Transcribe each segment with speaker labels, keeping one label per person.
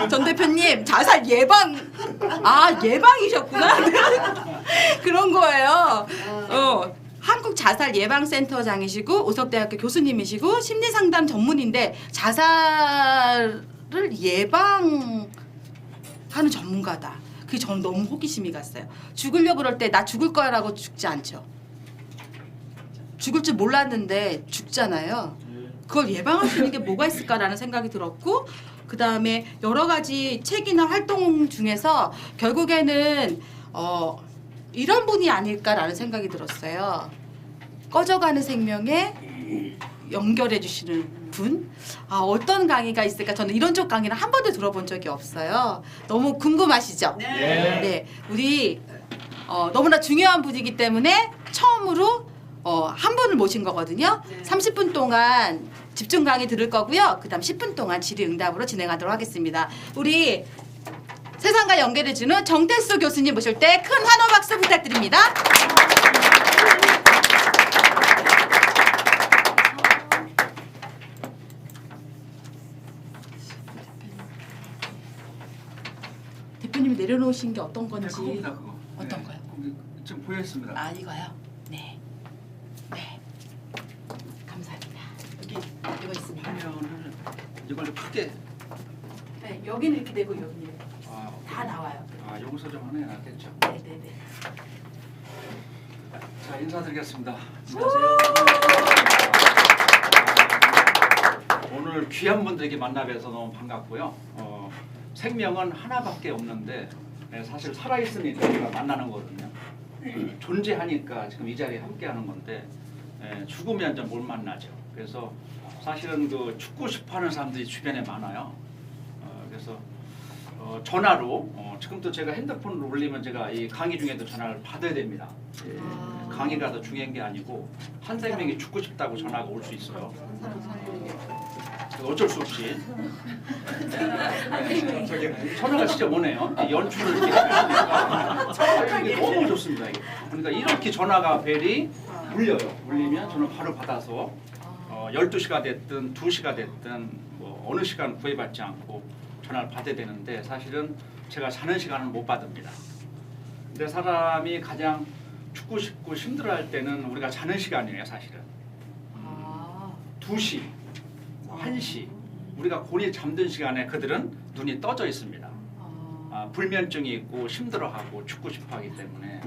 Speaker 1: 전 대표님 자살 예방 예방이셨구나. 그런 거예요. 한국 자살 예방센터장이시고 오석대학교 교수님이시고 심리상담 전문인데 자살을 예방하는 전문가다. 그게 저는 너무 호기심이 갔어요. 죽으려고 그럴 때 나 죽을 거야라고 죽지 않죠. 죽을 줄 몰랐는데 죽잖아요. 그걸 예방할 수 있는 게 뭐가 있을까라는 생각이 들었고, 그 다음에 여러 가지 책이나 활동 중에서 결국에는 이런 분이 아닐까라는 생각이 들었어요. 꺼져가는 생명에 연결해 주시는 분? 어떤 강의가 있을까? 저는 이런 쪽 강의는 한 번도 들어본 적이 없어요. 너무 궁금하시죠? 네. 우리 너무나 중요한 분이기 때문에 처음으로 한 분을 모신 거거든요. 30분 동안 집중 강의 들을 거고요. 그 다음 10분 동안 질의응답으로 진행하도록 하겠습니다. 우리 세상과 연결해주는 정태수 교수님 모실 때 큰 환호 박수 부탁드립니다. 대표님이 내려놓으신 게 어떤 건지.
Speaker 2: 그겁니다, 그거.
Speaker 1: 어떤 거요?
Speaker 2: 지금 보였습니다.
Speaker 1: 이거요? 네. 네. 감사합니다. 여기 이거 있습니다.
Speaker 2: 화면을 이걸 크게.
Speaker 1: 네, 여기는 이렇게 되고 여기는 이렇게. 다 나와요.
Speaker 2: 여기서 좀 하는 게 낫겠죠.
Speaker 1: 네네네.
Speaker 2: 자, 인사드리겠습니다. 안녕하세요. 오늘 귀한 분들에게 만나 뵈서 너무 반갑고요. 생명은 하나밖에 없는데 사실 살아있으니 우리가 만나는 거거든요. 존재하니까 지금 이 자리에 함께하는 건데 죽으면 좀 못 만나죠. 그래서 사실은 그 죽고 싶어하는 사람들이 주변에 많아요. 그래서 전화로 지금도 제가 핸드폰을 올리면 제가 이 강의 중에도 전화를 받아야 됩니다. 강의가 더 중요한 게 아니고 한 생명이 죽고 싶다고 전화가 올 수 있어요. 어쩔 수 없이 전화가 진짜 오네요. 연출을 이렇게 이게 너무 좋습니다. 이게. 그러니까 이렇게 전화가 벨이 울려요. 울리면 저는 바로 받아서 12시가 됐든 2시가 됐든 뭐 어느 시간 구애받지 않고 전화를 받아야 되는데 사실은 제가 자는 시간은 못 받습니다. 근데 사람이 가장 죽고 싶고 힘들어할 때는 우리가 자는 시간이에요. 사실은 2시 1시 우리가 곤히 잠든 시간에 그들은 눈이 떠져 있습니다. 불면증이 있고 힘들어하고 죽고 싶어하기 때문에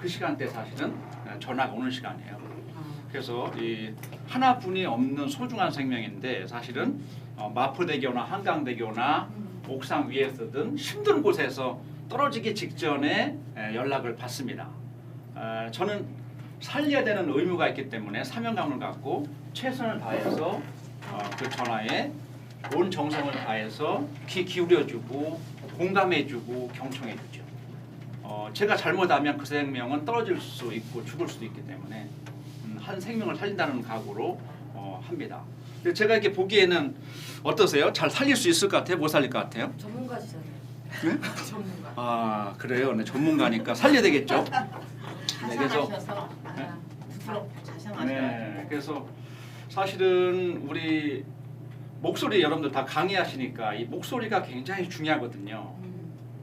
Speaker 2: 그 시간대 사실은 전화가 오는 시간이에요. 그래서 이 하나뿐이 없는 소중한 생명인데 사실은 마포대교나 한강대교나 옥상 위에서든 힘든 곳에서 떨어지기 직전에 연락을 받습니다. 저는 살려야 되는 의무가 있기 때문에 사명감을 갖고 최선을 다해서 그 전화에 온 정성을 다해서 귀 기울여주고 공감해주고 경청해주죠. 제가 잘못하면 그 생명은 떨어질 수 있고 죽을 수도 있기 때문에 한 생명을 살린다는 각오로 합니다. 근데 제가 이렇게 보기에는 어떠세요? 잘 살릴 수 있을 것 같아요? 못 살릴 것 같아요?
Speaker 1: 전문가시잖아요.
Speaker 2: 네?
Speaker 1: 전문가.
Speaker 2: 그래요? 네, 전문가니까 살려야 되겠죠? 네, 그래서 네, 그래서 사실은 우리 목소리 여러분들 다 강의하시니까 이 목소리가 굉장히 중요하거든요.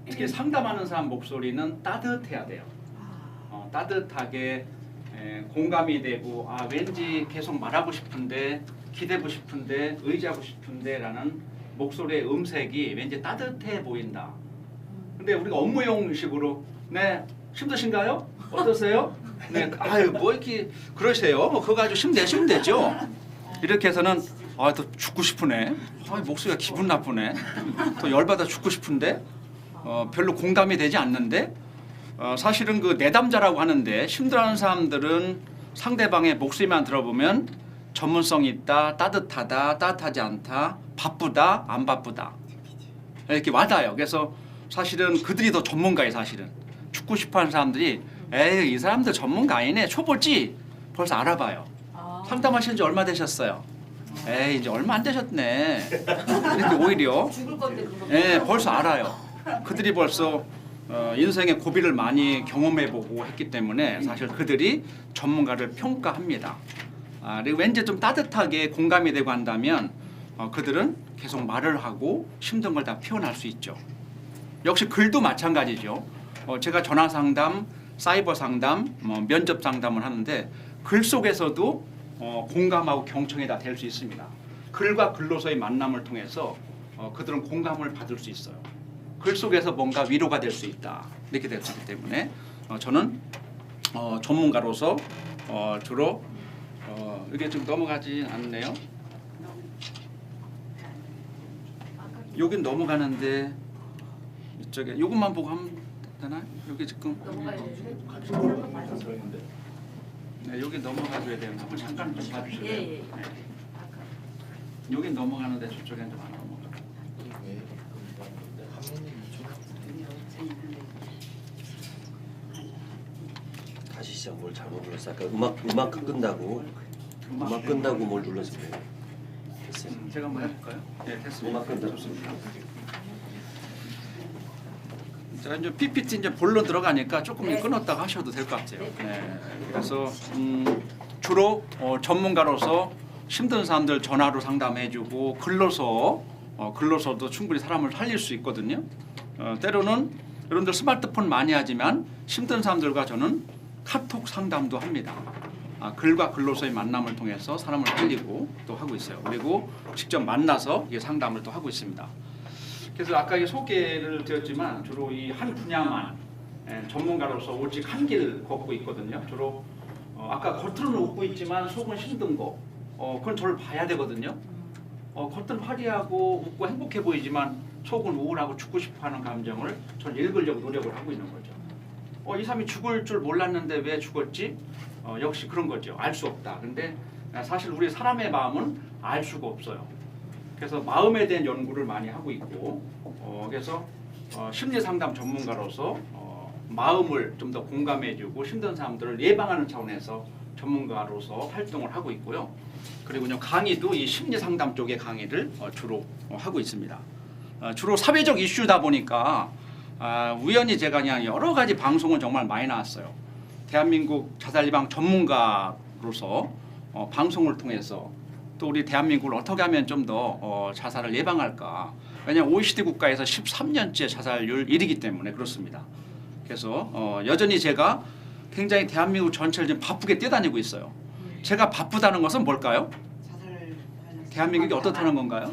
Speaker 2: 특히 상담하는 사람 목소리는 따뜻해야 돼요. 따뜻하게 공감이 되고 왠지 계속 말하고 싶은데 기대고 싶은데 의지하고 싶은데 라는 목소리의 음색이 왠지 따뜻해 보인다. 근데 우리가 업무용식으로 네 힘드신가요? 어떠세요? 네, 뭐 이렇게 그러세요? 뭐 그거 가지고 힘내시면 되죠. 이렇게 해서는 또 죽고 싶으네. 목소리가 기분 나쁘네. 또 열받아 죽고 싶은데 별로 공감이 되지 않는데 사실은 그 내담자라고 하는데 힘들어하는 사람들은 상대방의 목소리만 들어보면 전문성이 있다, 따뜻하다, 따뜻하지 않다, 바쁘다, 안 바쁘다 이렇게 와닿아요. 그래서 사실은 그들이 더 전문가예요. 사실은 죽고 싶어하는 사람들이 이 사람들 전문가 아니네, 초보지 벌써 알아봐요. 상담하신 지 얼마 되셨어요? 이제 얼마 안 되셨네. 이렇게 오히려
Speaker 1: 죽을 건데 그거.
Speaker 2: 벌써 알아요. 그들이 벌써 인생의 고비를 많이 경험해보고 했기 때문에 사실 그들이 전문가를 평가합니다. 그리고 왠지 좀 따뜻하게 공감이 되고 한다면 그들은 계속 말을 하고 힘든 걸 다 표현할 수 있죠. 역시 글도 마찬가지죠. 제가 전화 상담, 사이버 상담, 면접 상담을 하는데 글 속에서도 공감하고 경청이 다 될 수 있습니다. 글과 글로서의 만남을 통해서 그들은 공감을 받을 수 있어요. 글 속에서 뭔가 위로가 될 수 있다. 이렇게 될 수 있기 때문에 저는 전문가로서 주로 이게 좀 넘어가지 않네요. 여긴 넘어가는데 이쪽에 이것만 보고 하면 되나요? 여기 지금 네, 여기 넘어가줘야 되는 거 잠깐 좀 봐주실래요?
Speaker 1: 예.
Speaker 2: 네. 여기 넘어가는데 저쪽엔 좀 안 넘어가.
Speaker 3: 다시 시작 뭘 잘못 눌렀어? 아까 음악 끝나고 뭘 눌렀을 거예요. 됐어요.
Speaker 2: 제가 한번 해볼까요? 네, 됐습니다.
Speaker 3: 음악 끝나고.
Speaker 2: 좋습니다. 자, 이제 PPT 이제 본론 들어가니까 조금 끊었다가 하셔도 될 것 같아요. 네. 그래서 주로 전문가로서 힘든 사람들 전화로 상담해주고 글로서도 충분히 사람을 살릴 수 있거든요. 때로는 여러분들 스마트폰 많이 하지만 힘든 사람들과 저는 카톡 상담도 합니다. 글과 글로서의 만남을 통해서 사람을 살리고 또 하고 있어요. 그리고 직접 만나서 이게 상담을 또 하고 있습니다. 그래서 아까 이 소개를 드렸지만 주로 이 한 분야만 전문가로서 오직 한 길 걷고 있거든요. 주로 아까 겉으로는 웃고 있지만 속은 힘든 거 그건 저를 봐야 되거든요. 겉은 화려하고 웃고 행복해 보이지만 속은 우울하고 죽고 싶어하는 감정을 전 읽으려고 노력을 하고 있는 거죠. 이 사람이 죽을 줄 몰랐는데 왜 죽었지? 역시 그런 거죠. 알 수 없다. 근데 사실 우리 사람의 마음은 알 수가 없어요. 그래서 마음에 대한 연구를 많이 하고 있고 그래서 심리 상담 전문가로서 마음을 좀 더 공감해주고 힘든 사람들을 예방하는 차원에서 전문가로서 활동을 하고 있고요. 그리고 강의도 이 심리 상담 쪽의 강의를 주로 하고 있습니다. 주로 사회적 이슈다 보니까 우연히 제가 그냥 여러 가지 방송은 정말 많이 나왔어요. 대한민국 자살 예방 전문가로서 방송을 통해서 또 우리 대한민국을 어떻게 하면 좀 더 자살을 예방할까. 왜냐하면 OECD 국가에서 13년째 자살률 1위기 때문에 그렇습니다. 그래서 여전히 제가 굉장히 대한민국 전체를 지금 바쁘게 뛰어다니고 있어요. 제가 바쁘다는 것은 뭘까요? 대한민국이 어떻다는 건가요?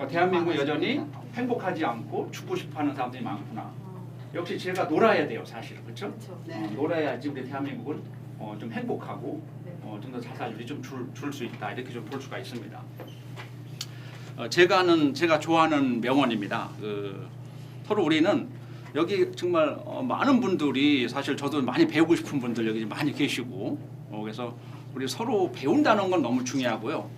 Speaker 2: 대한민국 여전히 행복하지 않고 죽고 싶어하는 사람들이 많구나. 역시 제가 놀아야 돼요, 사실은. 그렇죠? 놀아야지 우리 대한민국은 좀 행복하고 좀 더 자살률이 좀 줄 수 있다. 이렇게 좀 볼 수가 있습니다. 제가 좋아하는 명언입니다. 서로 우리는 여기 정말 많은 분들이 사실 저도 많이 배우고 싶은 분들 여기 많이 계시고 그래서 우리 서로 배운다는 건 너무 중요하고요.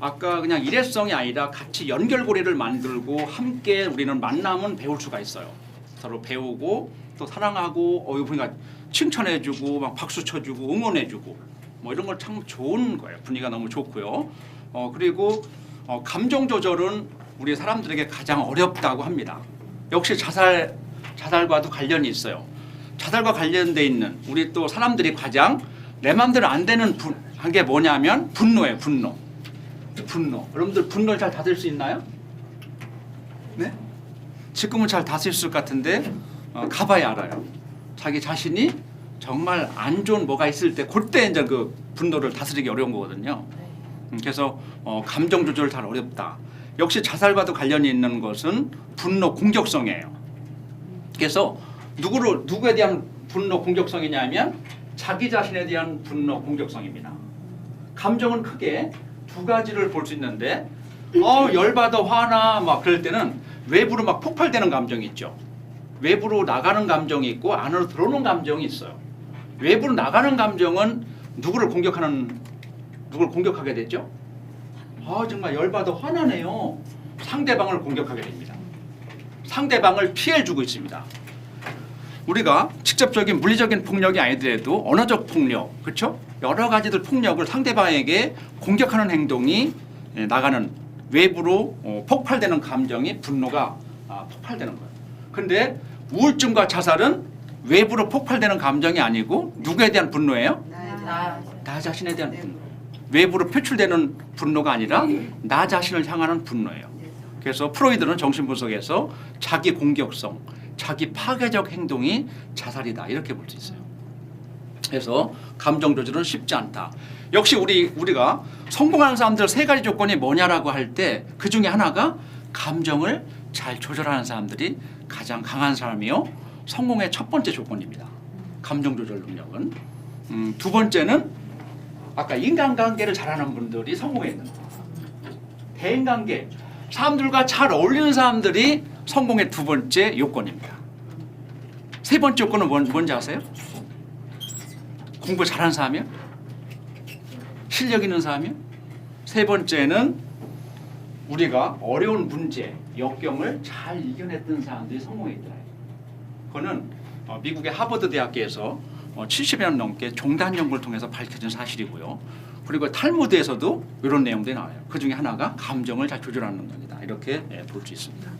Speaker 2: 아까 그냥 일회성이 아니라 같이 연결고리를 만들고 함께 우리는 만나면 배울 수가 있어요. 서로 배우고 또 사랑하고 이거 보니까 칭찬해주고 막 박수 쳐주고 응원해주고 뭐 이런 걸 참 좋은 거예요. 분위기가 너무 좋고요. 그리고 감정 조절은 우리 사람들에게 가장 어렵다고 합니다. 역시 자살과도 관련이 있어요. 자살과 관련돼 있는 우리 또 사람들이 가장 내 마음대로 안 되는 게 뭐냐면 분노예요. 분노. 여러분들 분노를 잘 다스릴 수 있나요? 네? 지금은 잘 다스릴 수 있을 것 같은데 가봐야 알아요. 자기 자신이 정말 안 좋은 뭐가 있을 때 그때 이제 그 분노를 다스리기 어려운 거거든요. 그래서 감정 조절을 잘 어렵다. 역시 자살과도 관련이 있는 것은 분노 공격성이에요. 그래서 누구에 대한 분노 공격성이냐면 자기 자신에 대한 분노 공격성입니다. 감정은 크게 두 가지를 볼 수 있는데 열받아 화나 막 그럴 때는 외부로 막 폭발되는 감정이 있죠. 외부로 나가는 감정이 있고 안으로 들어오는 감정이 있어요. 외부로 나가는 감정은 누구를 공격하게 됐죠? 정말 열받아 화나네요. 상대방을 공격하게 됩니다. 상대방을 피해주고 있습니다. 우리가 직접적인 물리적인 폭력이 아니더라도 언어적 폭력, 그렇죠? 여러 가지들 폭력을 상대방에게 공격하는 행동이 나가는 외부로 폭발되는 감정이 분노가 폭발되는 거예요. 근데 우울증과 자살은 외부로 폭발되는 감정이 아니고 누구에 대한 분노예요? 나 자신에 대한 분노. 외부로 표출되는 분노가 아니라 나 자신을 향하는 분노예요. 그래서 프로이드는 정신분석에서 자기 공격성, 자기 파괴적 행동이 자살이다 이렇게 볼 수 있어요. 그래서 감정 조절은 쉽지 않다. 역시 우리가 성공하는 사람들 세 가지 조건이 뭐냐라고 할 때 그 중에 하나가 감정을 잘 조절하는 사람들이 가장 강한 사람이요. 성공의 첫 번째 조건입니다. 감정 조절 능력은. 두 번째는 아까 인간관계를 잘하는 분들이 성공했는 거예요. 대인관계, 사람들과 잘 어울리는 사람들이 성공의 두 번째 요건입니다. 세 번째 요건은 뭔지 아세요? 공부 잘하는 사람이요? 실력 있는 사람이요? 세 번째는 우리가 어려운 문제, 역경을 잘 이겨냈던 사람들이 성공했더라. 그거는 미국의 하버드 대학교에서 70여 년 넘게 종단 연구를 통해서 밝혀진 사실이고요. 그리고 탈무드에서도 이런 내용들이 나와요. 그 중에 하나가 감정을 잘 조절하는 겁니다. 이렇게 볼 수 있습니다.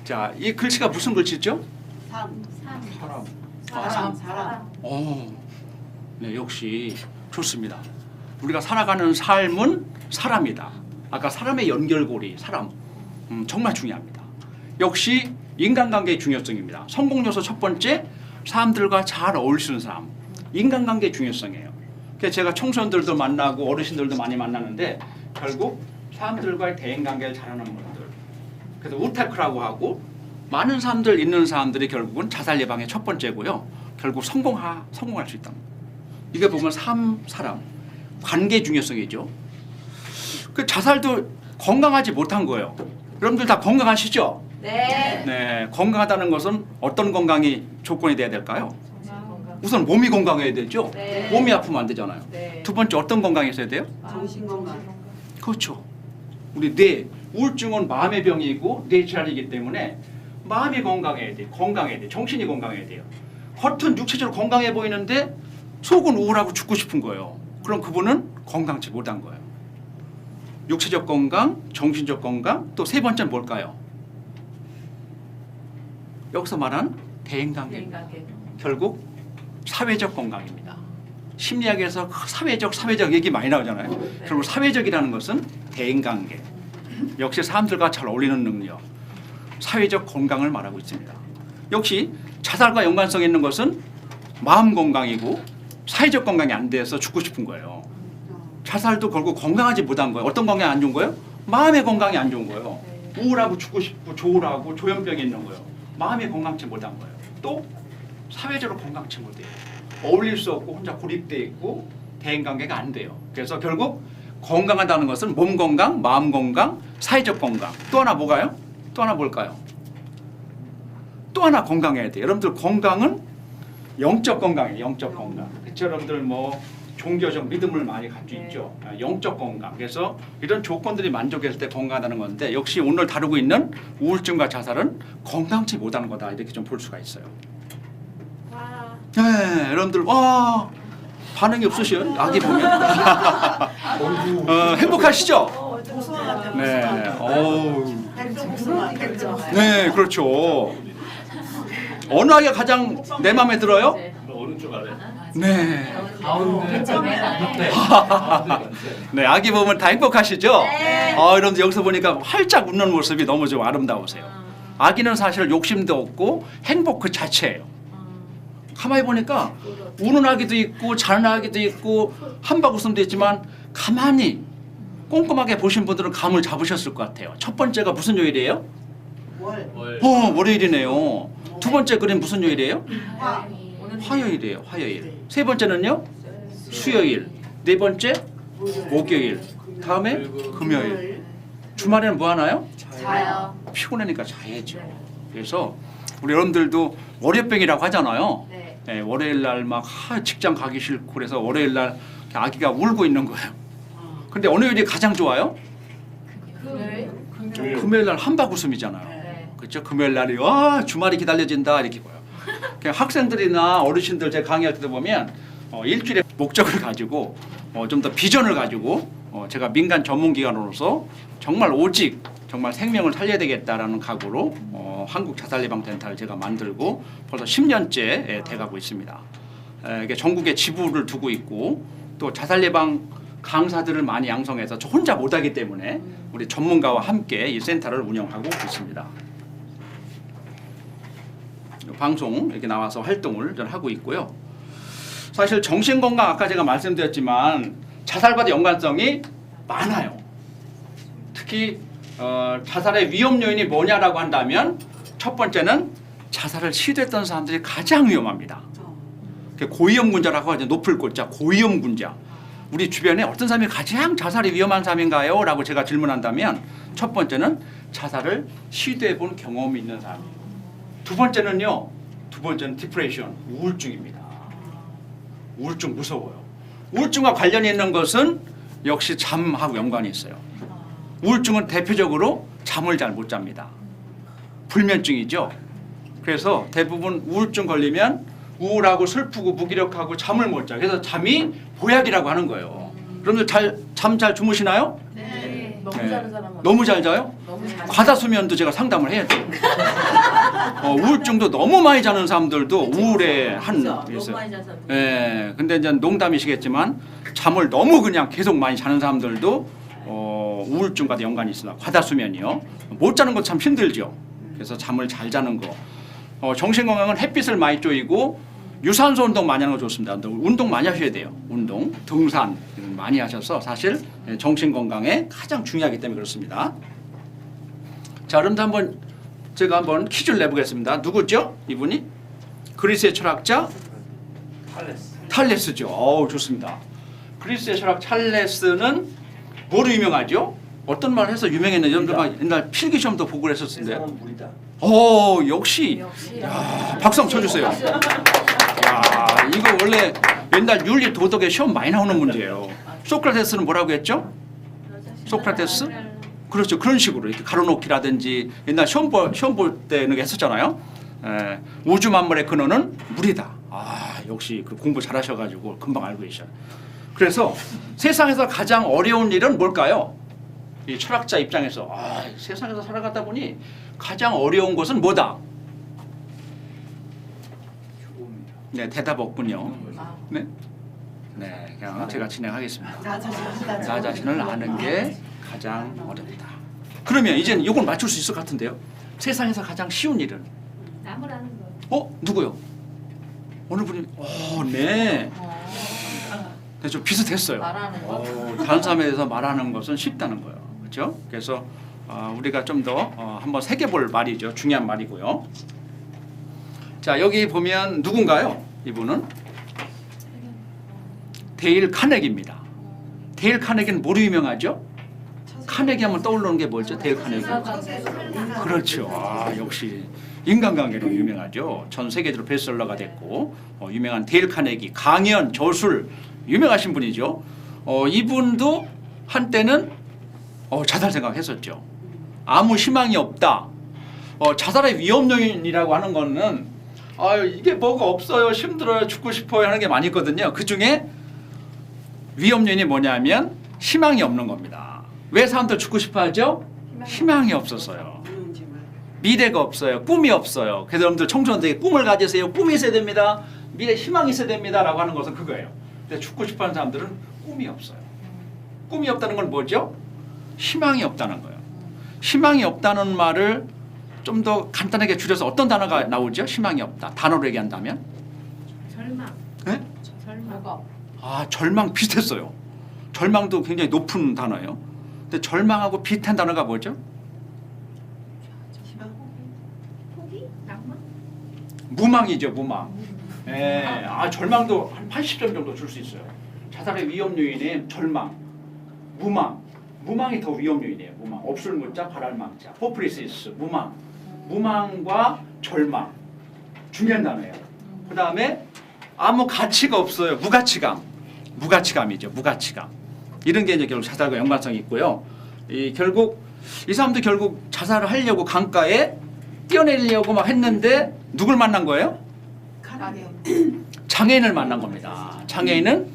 Speaker 2: 자, 이 글씨가 무슨 글씨죠?
Speaker 1: 사람.
Speaker 2: 네, 역시 좋습니다. 우리가 살아가는 삶은 사람이다. 아까 사람의 연결고리, 사람 정말 중요합니다. 역시 인간관계의 중요성입니다. 성공 요소 첫 번째, 사람들과 잘 어울리는 사람. 인간관계의 중요성이에요. 그래서 제가 청소년들도 만나고 어르신들도 많이 만나는데 결국 사람들과의 대인관계를 잘하는 분들. 그래서 우테크라고 하고 많은 사람들 있는 사람들이 결국은 자살 예방의 첫 번째고요. 결국 성공할 수 있다. 이게 보면 사람 관계 중요성이죠. 그 자살도 건강하지 못한 거예요. 여러분들 다 건강하시죠?
Speaker 1: 네.
Speaker 2: 네, 건강하다는 것은 어떤 건강이 조건이 돼야 될까요? 우선 몸이 건강해야 되죠.
Speaker 1: 네.
Speaker 2: 몸이 아프면 안 되잖아요.
Speaker 1: 네.
Speaker 2: 두 번째 어떤 건강이 있어야 돼요?
Speaker 1: 정신 건강.
Speaker 2: 그렇죠. 우리 뇌, 우울증은 마음의 병이고 뇌 질환이기 때문에 마음이 건강해야 돼. 정신이 건강해야 돼요. 겉은 육체적으로 건강해 보이는데 속은 우울하고 죽고 싶은 거예요. 그럼 그분은 건강치 못한 거예요. 육체적 건강, 정신적 건강, 또 세 번째는 뭘까요? 여기서 말한 대인관계입니다. 결국 사회적 건강입니다. 심리학에서 사회적 얘기 많이 나오잖아요. 결국 사회적이라는 것은 대인관계. 역시 사람들과 잘 어울리는 능력, 사회적 건강을 말하고 있습니다. 역시 자살과 연관성 있는 것은 마음 건강이고 사회적 건강이 안 돼서 죽고 싶은 거예요. 자살도 결국 건강하지 못한 거예요. 어떤 건강이 안 좋은 거예요? 마음의 건강이 안 좋은 거예요. 우울하고 죽고 싶고 조울하고 조현병이 있는 거예요. 마음이 건강치 못한 거예요. 또 사회적으로 건강치 못해요. 어울릴 수 없고 혼자 고립돼 있고 대인관계가 안 돼요. 그래서 결국 건강하다는 것은 몸 건강, 마음 건강, 사회적 건강. 또 하나 뭐가요? 또 하나 뭘까요? 또 하나 건강해야 돼요. 여러분들 건강은 영적 건강이에요. 영적 건강. 그렇죠? 여러분들 뭐 종교적 믿음을 많이 가지고 있죠. 영적 건강. 그래서 이런 조건들이 만족했을 때 건강하다는 건데 역시 오늘 다루고 있는 우울증과 자살은 건강치 못하는 거다. 이렇게 좀 볼 수가 있어요. 네, 여러분들 와 반응이 없으시요? 아기 보면 행복하시죠? 네, 네, 그렇죠. 어느 아이가 가장 내 마음에 들어요?
Speaker 4: 오른쪽 아래.
Speaker 2: 네.
Speaker 4: 가운데.
Speaker 2: 네, 아기 보면 다 행복하시죠?
Speaker 1: 네.
Speaker 2: 여러분들 여기서 보니까 활짝 웃는 모습이 너무 좀 아름다우세요. 아기는 사실 욕심도 없고 행복 그 자체예요. 가만히 보니까 우는 아기도 있고 자는 아기도 있고 한박 웃음도 있지만 가만히 꼼꼼하게 보신 분들은 감을 잡으셨을 것 같아요. 첫 번째가 무슨 요일이에요? 월요일이네요. 두 번째 그림 무슨 요일이에요? 화요일이에요. 화요일. 세 번째는요? 수요일. 네 번째? 목요일. 다음에 금요일. 주말에는 뭐 하나요?
Speaker 1: 자요.
Speaker 2: 피곤하니까 자야죠. 그래서 우리 여러분들도 월요병이라고 하잖아요. 네, 월요일 날 막 직장 가기 싫고 그래서 월요일 날 아기가 울고 있는 거예요. 근데 어느 요일이 가장 좋아요? 금요일 날 한박 웃음이잖아요. 그렇죠? 금요일 날이 주말이 기다려진다 이렇게 보여. 그냥 학생들이나 어르신들 제가 강의할 때 보면 일주일의 목적을 가지고 좀 더 비전을 가지고 제가 민간 전문기관으로서 정말 오직 정말 생명을 살려야 되겠다라는 각오로 한국자살예방센터를 제가 만들고 벌써 10년째 돼가고 있습니다. 이게 전국에 지부를 두고 있고 또 자살예방 강사들을 많이 양성해서 저 혼자 못하기 때문에 우리 전문가와 함께 이 센터를 운영하고 있습니다. 방송 이렇게 나와서 활동을 전 하고 있고요. 사실 정신건강 아까 제가 말씀드렸지만 자살과도 연관성이 많아요. 특히 자살의 위험 요인이 뭐냐라고 한다면 첫 번째는 자살을 시도했던 사람들이 가장 위험합니다. 고위험군자라고 하죠. 높을 고자 고위험군자. 우리 주변에 어떤 사람이 가장 자살이 위험한 사람인가요? 라고 제가 질문한다면 첫 번째는 자살을 시도해본 경험이 있는 사람이에요. 두 번째는요. 두 번째는 디프레션, 우울증입니다. 우울증 무서워요. 우울증과 관련이 있는 것은 역시 잠하고 연관이 있어요. 우울증은 대표적으로 잠을 잘 못 잡니다. 불면증이죠. 그래서 대부분 우울증 걸리면 우울하고 슬프고 무기력하고 잠을 못 자. 그래서 잠이 보약이라고 하는 거예요. 여러분들 잠 잘 주무시나요?
Speaker 4: 네. 너무
Speaker 2: 네.
Speaker 4: 자는 사람은
Speaker 2: 너무 잘 자요?
Speaker 4: 너무 잘
Speaker 2: 과다수면도 제가 상담을 해야 돼요. 우울증도 너무 많이 자는 사람들도 우울에 한
Speaker 4: 너무
Speaker 2: 있어요.
Speaker 4: 많이 자서
Speaker 2: 예, 근데 이제 농담이시겠지만 잠을 너무 그냥 계속 많이 자는 사람들도 우울증과도 연관이 있습니다. 과다수면이요. 못 자는 거 참 힘들죠. 그래서 잠을 잘 자는 거. 정신 건강은 햇빛을 많이 쬐이고 유산소 운동 많이 하는 거 좋습니다. 운동 많이 하셔야 돼요. 운동, 등산 많이 하셔서 사실 정신 건강에 가장 중요하기 때문에 그렇습니다. 자, 그럼 한번 제가 한번 퀴즈를 내보겠습니다. 누구죠? 이분이 그리스의 철학자 탈레스죠. 어우, 좋습니다. 그리스의 철학 찰레스는 뭐로 유명하죠? 어떤 말을 해서 유명했는지 여러분들 막 옛날 필기 시험도 보고 그랬었는데.
Speaker 3: 세상은 물이다.
Speaker 2: 역시.
Speaker 4: 역시
Speaker 2: 야, 박수 한번 쳐주세요. 야, 이거 원래 옛날 윤리 도덕에 시험 많이 나오는 문제예요. 소크라테스는 뭐라고 했죠? 소크라테스? 그렇죠. 그런 식으로 이렇게 가로놓기라든지 옛날 시험 볼 때는 했었잖아요. 우주 만물의 근원은 물이다. 역시 그 공부 잘하셔가지고 금방 알고 계셔요. 그래서 세상에서 가장 어려운 일은 뭘까요? 이 철학자 입장에서 세상에서 살아가다 보니 가장 어려운 것은 뭐다? 네, 대답 없군요. 네, 그냥 제가 진행하겠습니다. 나 자신을 아는 게 가장 어렵다. 그러면 이제는 이걸 맞출 수 있을 것 같은데요. 세상에서 가장 쉬운 일은?
Speaker 4: 나무라는 거.
Speaker 2: 누구요? 어느 분이? 네. 좀 비슷했어요.
Speaker 4: 말하는 거.
Speaker 2: 다른 사람에 대해서 말하는 것은 쉽다는 거예요. 그렇죠? 그래서 우리가 좀 더 한번 새겨볼 말이죠. 중요한 말이고요. 자, 여기 보면 누군가요? 이분은 데일 카네기입니다. 데일 카네기는 뭐로 유명하죠? 카네기 하면 떠오르는 게 뭐죠? 데일 카네기. 그렇죠. 역시 인간관계로 유명하죠. 전 세계적으로 베스트셀러가 됐고 유명한 데일 카네기, 강연, 저술 유명하신 분이죠. 이분도 한때는 자살 생각했었죠. 아무 희망이 없다. 자살의 위험 요인이라고 하는 거는 이게 뭐가 없어요, 힘들어요, 죽고 싶어요 하는 게 많이 있거든요. 그 중에 위험 요인이 뭐냐면 희망이 없는 겁니다. 왜 사람들 죽고 싶어하죠? 희망이 없어서요. 미래가 없어요. 꿈이 없어요. 그래서 여러분들 청소년들에게 꿈을 가지세요. 꿈이 있어야 됩니다. 미래 희망이 있어야 됩니다. 라고 하는 것은 그거예요. 근데 죽고 싶어하는 사람들은 꿈이 없어요. 꿈이 없다는 건 뭐죠? 희망이 없다는 거예요. 희망이 없다는 말을 좀 더 간단하게 줄여서 어떤 단어가 나오죠? 희망이 없다. 단어로 얘기한다면?
Speaker 4: 절망.
Speaker 2: 네?
Speaker 4: 절망.
Speaker 2: 절망 비슷했어요. 절망도 굉장히 높은 단어예요. 근데 절망하고 비슷한 단어가 뭐죠?
Speaker 4: 포기? 낭만?
Speaker 2: 무망이죠, 무망. 절망도 한 80점 정도 줄 수 있어요. 자살의 위험 요인에 절망, 무망. 무망이 더 위험 요인이에요. 무망. 없을 무자, 바랄 망자. 호프리시스, 무망. 무망과 절망. 중요한 단어예요. 그 다음에 아무 가치가 없어요. 무가치감. 무가치감이죠. 무가치감. 이런 게 이제 결국 자살과 연관성이 있고요. 결국 이 사람도 결국 자살을 하려고 강가에 뛰어내리려고 막 했는데 누굴 만난 거예요? 장애인을 만난 겁니다. 장애인은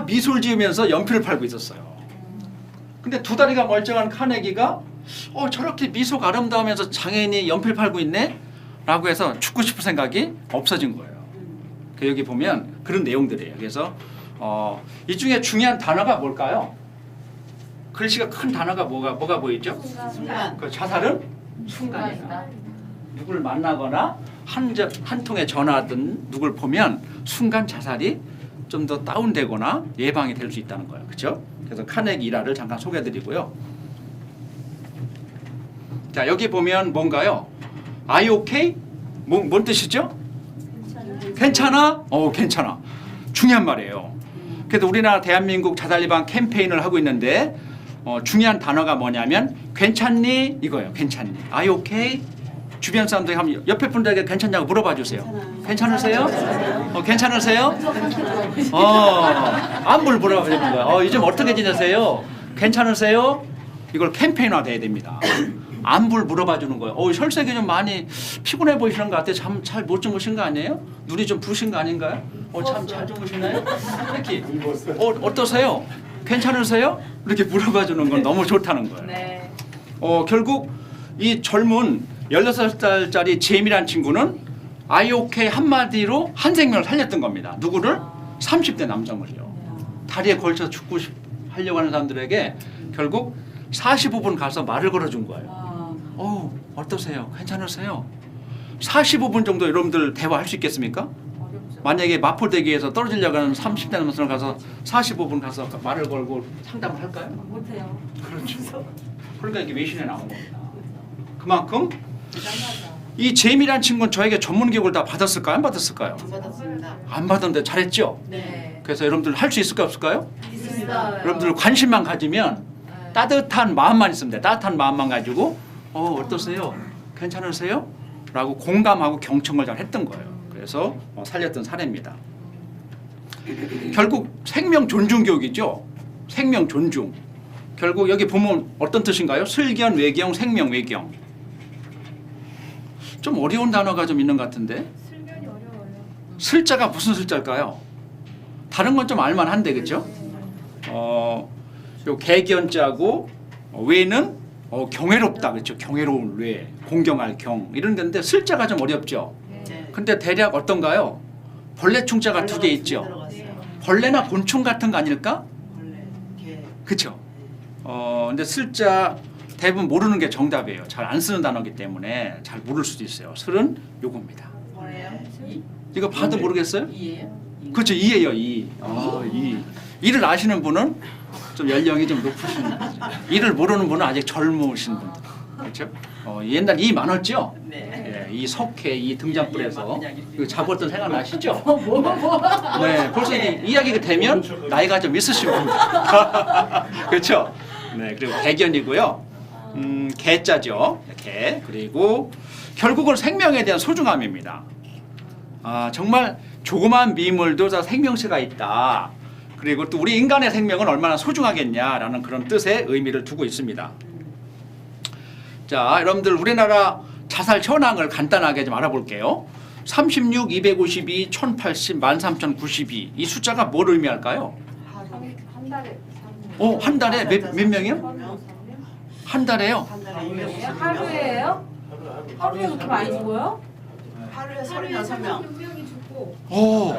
Speaker 2: 미소를 지으면서 연필을 팔고 있었어요. 근데 두 다리가 멀쩡한 카네기가 저렇게 미소가 아름다우면서 장애인이 연필 팔고 있네? 라고 해서 죽고 싶은 생각이 없어진 거예요. 여기 보면 그런 내용들이에요. 그래서 이 중에 중요한 단어가 뭘까요? 글씨가 큰 단어가 뭐가 보이죠?
Speaker 1: 순간.
Speaker 2: 그 자살은 순간이다. 누구를 만나거나 한 통에 전화하든 누굴 보면 순간 자살이 좀 더 다운되거나 예방이 될 수 있다는 거예요. 그렇죠? 그래서 카네기 일화를 잠깐 소개해드리고요. 자, 여기 보면 뭔가요? Are you okay? 뭔 뜻이죠? 괜찮아? 괜찮아. 중요한 말이에요. 그래도 우리나라 대한민국 자살 예방 캠페인을 하고 있는데 중요한 단어가 뭐냐면 괜찮니? 이거예요. 괜찮니? Are you okay? 주변 사람들이 한번 옆에 분들에게 괜찮냐고 물어봐 주세요. 괜찮으세요? 괜찮으세요? 안부를 물어봐 주는 거야. 요즘 어떻게 지내세요? 괜찮으세요? 이걸 캠페인화 돼야 됩니다. 안부를 물어봐 주는 거예요. 혈색이 좀 많이 피곤해 보이시는 것 같아요. 잠 잘 못 주무신 거 아니에요? 눈이 좀 부신 거 아닌가요? 참 잘 주무시나요? 이렇게 어떠세요? 괜찮으세요? 이렇게 물어봐 주는 건 너무 좋다는 거예요.
Speaker 1: 네.
Speaker 2: 결국 이 젊은 16살짜리 제임이라는 친구는 Are you okay 한마디로 한 생명을 살렸던 겁니다. 누구를? 30대 남성을요. 다리에 걸쳐 죽고 하려고 하는 사람들에게 결국 45분 가서 말을 걸어준 거예요. 어떠세요? 괜찮으세요? 45분 정도 여러분들 대화할 수 있겠습니까? 만약에 마포대교에서 떨어지려고 하는 30대 남성을 가서 45분 가서 말을 걸고 상담을 할까요?
Speaker 1: 못해요.
Speaker 2: 그렇죠. 그러니까 이게 외신에 나온 겁니다. 그만큼 이 제임이라는 친구는 저에게 전문 교육을 다 받았을까요? 안 받았을까요?
Speaker 1: 안 받았습니다.
Speaker 2: 안 받았는데 잘했죠?
Speaker 1: 네.
Speaker 2: 그래서 여러분들 할 수 있을까요? 없을까요?
Speaker 1: 있습니다.
Speaker 2: 여러분들 관심만 가지면 따뜻한 마음만 있으면 돼. 따뜻한 마음만 가지고 어떠세요? 괜찮으세요? 라고 공감하고 경청을 잘 했던 거예요. 그래서 살렸던 사례입니다. 결국 생명 존중 교육이죠. 생명 존중. 결국 여기 보면 어떤 뜻인가요? 슬견, 외경, 생명, 외경. 좀 어려운 단어가 좀 있는 것 같은데
Speaker 4: 슬견이 어려워요.
Speaker 2: 슬자가 무슨 슬자일까요? 다른 건 좀 알만한데 그렇죠? 요 개견자고 외는 경외롭다 그렇죠? 경외로운 외, 공경할 경 이런 건데 슬자가 좀 어렵죠.
Speaker 1: 네.
Speaker 2: 근데 대략 어떤가요? 벌레 충자가 두 개 있죠. 벌레나 곤충 같은 거 아닐까? 그렇죠. 근데 슬자 대부분 모르는 게 정답이에요. 잘 안 쓰는 단어이기 때문에 잘 모를 수도 있어요. 슬은 요겁니다.
Speaker 1: 뭐예요?
Speaker 2: 이거 봐도 모르겠어요?
Speaker 1: 이예요?
Speaker 2: 그렇죠. 이예요. 이. 이를 아시는 분은 좀 연령이 좀 높으신 분이죠. 이를 모르는 분은 아직 젊으신 분들. 그렇죠? 옛날 이 많았죠?
Speaker 1: 네.
Speaker 2: 예, 이 석회, 이 등잔불에서 이거 잡았던 생각 나시죠?
Speaker 1: 뭐?
Speaker 2: 네, 벌써 이 이야기가 되면 나이가 좀 있으신 분들. 그렇죠? 네, 그리고 개견이고요. 개자죠. 개. 그리고 결국은 생명에 대한 소중함입니다. 정말 조그마한 미물도 다 생명체가 있다. 그리고 또 우리 인간의 생명은 얼마나 소중하겠냐라는 그런 뜻의 의미를 두고 있습니다. 자, 여러분들 우리나라 자살 현황을 간단하게 좀 알아볼게요. 36, 252, 1080, 13,092 이 숫자가 뭘 의미할까요?
Speaker 4: 한 달에
Speaker 2: 한 달에 몇 명이요? 한 달에요?
Speaker 4: 하루에요? 하루에 그렇게 많이 죽어요?
Speaker 1: 하루에
Speaker 4: 하루에
Speaker 1: 36명.
Speaker 4: 36명이 죽고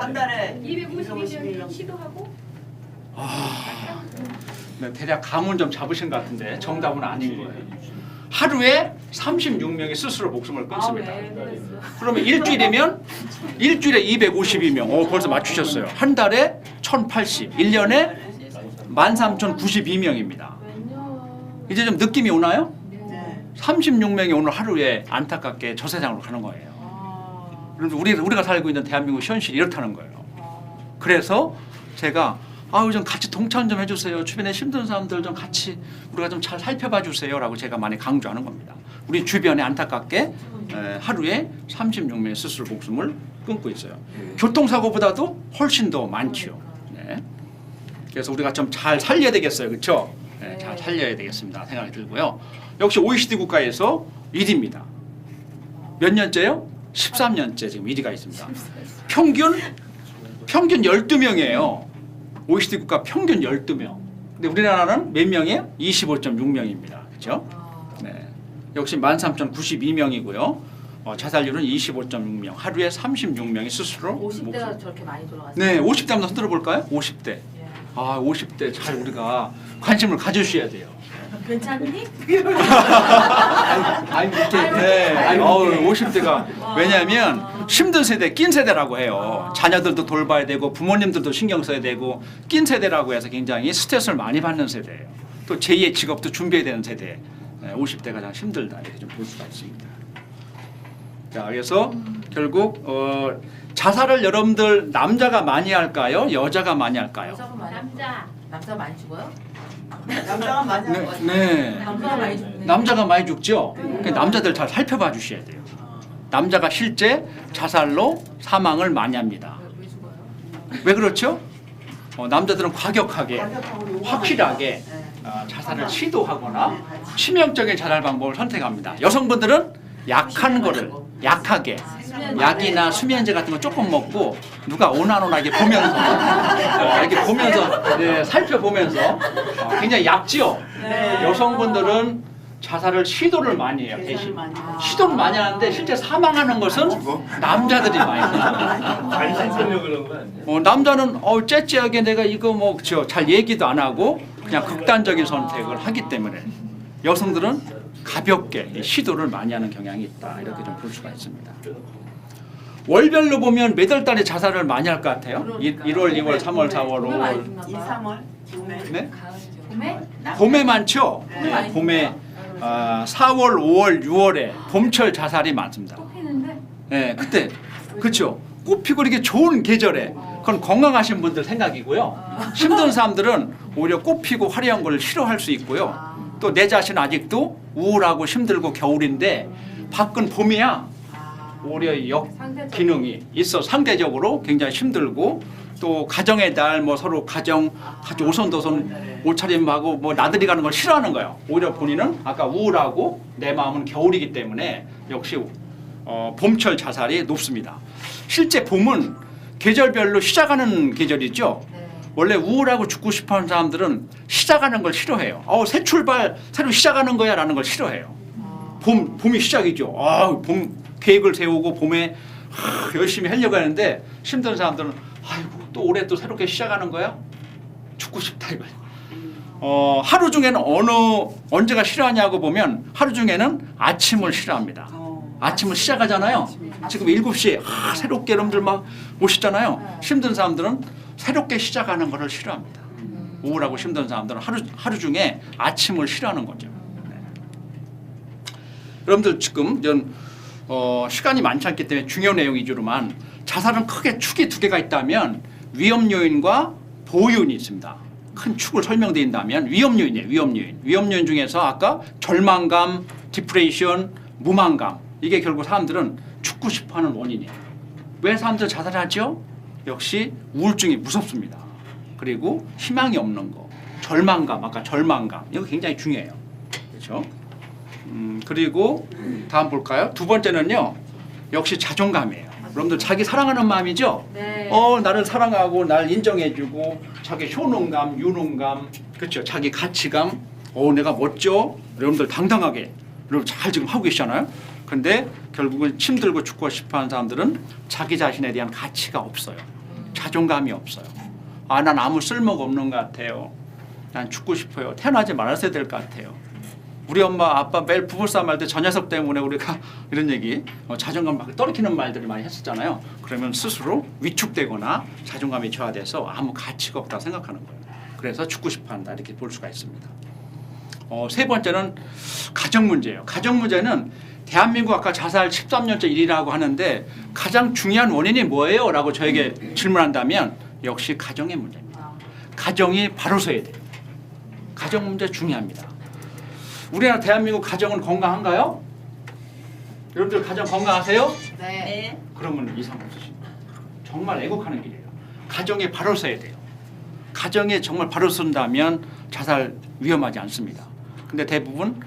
Speaker 1: 한 달에
Speaker 4: 252명 시도하고
Speaker 2: 네, 대략 감은 좀 잡으신 것 같은데 정답은 아닌 거예요. 하루에 36명이 스스로 목숨을 끊습니다. 그러면 일주일이면 일주일에 252명. 벌써 맞추셨어요. 한 달에 1080, 1년에 13,092명입니다. 이제 좀 느낌이 오나요?
Speaker 1: 네.
Speaker 2: 36명이 오늘 하루에 안타깝게 저 세상으로 가는 거예요. 그런데 우리가 살고 있는 대한민국 현실이 이렇다는 거예요. 그래서 제가 좀 같이 동참 좀 해주세요. 주변에 힘든 사람들 좀 같이 우리가 좀 잘 살펴봐 주세요라고 제가 많이 강조하는 겁니다. 우리 주변에 안타깝게 하루에 36명의 스스로 목숨을 끊고 있어요. 교통사고보다도 훨씬 더 많지요. 네. 그래서 우리가 좀 잘 살려야 되겠어요. 그렇죠? 네, 잘 살려야 되겠습니다. 생각이 들고요. 역시 OECD 국가에서 1위입니다. 몇 년째요? 13년째 지금 1위가 있습니다. 평균 12명이에요. OECD 국가 평균 12명. 근데 우리나라는 몇 명이에요? 25.6명입니다. 그렇죠? 네. 역시 13,092명이고요. 자살률은 25.6명, 하루에 36명이 스스로
Speaker 4: 50대가 저렇게 많이 돌아가세요?
Speaker 2: 네, 50대 한번 흔들어 볼까요? 50대.
Speaker 4: 예.
Speaker 2: 아, 50대 잘 우리가 관심을 가져주셔야 돼요.
Speaker 4: 괜찮니?
Speaker 2: 아니, 네. 50대가 왜냐하면 힘든 세대, 낀 세대라고 해요. 자녀들도 돌봐야 되고 부모님들도 신경 써야 되고 낀 세대라고 해서 굉장히 스트레스를 많이 받는 세대예요. 또 제2의 직업도 준비해야 되는 세대. 50대가 가장 힘들다 이렇게 좀 볼 수가 있습니다. 자, 그래서 결국 자살을 여러분들 남자가 많이 할까요? 여자가 많이 할까요?
Speaker 4: 여자가 많이 남자 많이 죽어요?
Speaker 5: 남자가 많이 하는 것 같아요.
Speaker 2: 네.
Speaker 4: 남자가 많이 죽네.
Speaker 2: 남자가 많이 죽죠. 그러니까 남자들 잘 살펴봐 주셔야 돼요. 남자가 실제 자살로 사망을 많이 합니다.
Speaker 4: 왜 죽어요?
Speaker 2: 왜 그렇죠? 남자들은 과격하게
Speaker 5: 가격하고
Speaker 2: 확실하게 자살을 시도하거나 치명적인 자살 방법을 선택합니다. 여성분들은 약한 거를 약하게 약이나 수면제 같은 거 조금 먹고 누가 오나노나게 보면서 이렇게 보면서 네, 살펴보면서 굉장히 약지요.
Speaker 5: 네.
Speaker 2: 여성분들은 자살을 시도를 많이 해요. 대신 시도를 많이 하는데 실제 사망하는 것은 남자들이 많이 해요.
Speaker 6: 관심 때문에 그런 거 아니에요?
Speaker 2: 남자는 째째하게 내가 이거 뭐 잘 얘기도 안 하고 그냥 극단적인 선택을 하기 때문에 여성들은 가볍게 시도를 많이 하는 경향이 있다 이렇게 좀 볼 수가 있습니다. 월별로 보면 몇 월 달에 자살을 많이 할 것 같아요? 1월, 2월, 3월, 4월,
Speaker 4: 봄에 많이
Speaker 2: 5월.
Speaker 4: 죽나
Speaker 5: 2,
Speaker 4: 봐.
Speaker 5: 3월 봄에
Speaker 2: 네?
Speaker 4: 봄에?
Speaker 2: 봄에 많죠?
Speaker 5: 네.
Speaker 2: 봄에 4월, 5월, 6월에 봄철 자살이 많습니다.
Speaker 4: 또 피는데?
Speaker 2: 네, 그때 그렇죠. 꽃 피고 이렇게 좋은 계절에 그건 건강하신 분들 생각이고요. 힘든 사람들은 오히려 꽃 피고 화려한 걸 싫어할 수 있고요. 또 내 자신은 아직도 우울하고 힘들고 겨울인데 밖은 봄이야. 오히려 역 기능이 있어 상대적으로 굉장히 힘들고 또 가정의 달 뭐 서로 가정 오손도손 옷차림하고 뭐 나들이 가는 걸 싫어하는 거예요. 오히려 본인은 아까 우울하고 내 마음은 겨울이기 때문에 역시 봄철 자살이 높습니다. 실제 봄은 계절별로 시작하는 계절이죠.
Speaker 4: 네.
Speaker 2: 원래 우울하고 죽고 싶어하는 사람들은 시작하는 걸 싫어해요. 새 출발 새로 시작하는 거야 라는 걸 싫어해요. 봄이 시작이죠. 봄 계획을 세우고 봄에 열심히 하려고 하는데 힘든 사람들은 아이고 또 올해 또 새롭게 시작하는 거야? 죽고 싶다 이거예요. 하루 중에는 언제가 싫어하냐고 보면 하루 중에는 아침을 싫어합니다. 아침을 시작하잖아요. 지금 7시에 새롭게 여러분들 막 오시잖아요. 힘든 사람들은 새롭게 시작하는 것을 싫어합니다. 우울하고 힘든 사람들은 하루 중에 아침을 싫어하는 거죠. 네. 여러분들 지금 시간이 많지 않기 때문에 중요한 내용 위주로만 자살은 크게 축이 두 개가 있다면 위험 요인과 보호 요인이 있습니다. 큰 축을 설명드린다면 위험 요인이에요. 위험 요인 중에서 아까 절망감, 디프레이션, 무망감 이게 결국 사람들은 죽고 싶어하는 원인이에요. 왜 사람들 자살하죠? 역시 우울증이 무섭습니다. 그리고 희망이 없는 거, 절망감 아까 절망감 이거 굉장히 중요해요. 그렇죠? 그리고 다음 볼까요? 두 번째는요. 역시 자존감이에요. 여러분들 자기 사랑하는 마음이죠?
Speaker 4: 네.
Speaker 2: 나를 사랑하고 날 인정해주고 자기 효능감, 유능감, 그렇죠? 자기 가치감. 내가 멋져. 여러분들 당당하게 여러분 잘 지금 하고 계시잖아요. 근데 결국은 힘들고 죽고 싶어하는 사람들은 자기 자신에 대한 가치가 없어요. 자존감이 없어요. 난 아무 쓸모가 없는 것 같아요. 난 죽고 싶어요. 태어나지 말았어야 될 것 같아요. 우리 엄마 아빠 매일 부부싸움 할 때 저 녀석 때문에 우리가 이런 얘기 자존감 막 떨어뜨리는 말들을 많이 했었잖아요. 그러면 스스로 위축되거나 자존감이 저하돼서 아무 가치가 없다고 생각하는 거예요. 그래서 죽고 싶어한다 이렇게 볼 수가 있습니다. 세 번째는 가정 문제예요. 가정 문제는 대한민국 아까 자살 13년째 1위라고 하는데 가장 중요한 원인이 뭐예요? 라고 저에게 질문한다면 역시 가정의 문제입니다. 가정이 바로 서야 돼요. 가정 문제 중요합니다. 우리나라 대한민국 가정은 건강한가요? 여러분들 가정 건강하세요?
Speaker 4: 네.
Speaker 2: 그러면 이상 없으십니다. 정말 애국하는 길이에요. 가정에 바로 서야 돼요. 가정에 정말 바로 선다면 자살 위험하지 않습니다. 근데 대부분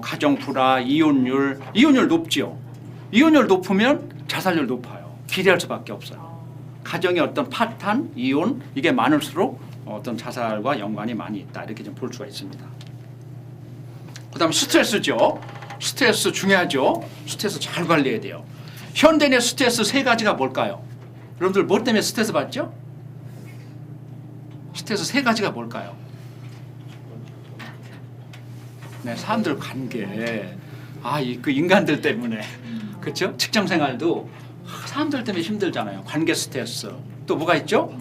Speaker 2: 가정 불화, 이혼율 높지요. 이혼율 높으면 자살률 높아요. 기대할 수밖에 없어요. 가정의 어떤 파탄, 이혼 이게 많을수록 어떤 자살과 연관이 많이 있다 이렇게 좀 볼 수가 있습니다. 그다음 스트레스죠. 스트레스 중요하죠. 스트레스 잘 관리해야 돼요. 현대인의 스트레스 세 가지가 뭘까요? 여러분들 뭐 때문에 스트레스 받죠? 스트레스 세 가지가 뭘까요? 네, 사람들 관계. 그 인간들 때문에. 그렇죠? 직장 생활도 사람들 때문에 힘들잖아요. 관계 스트레스. 또 뭐가 있죠?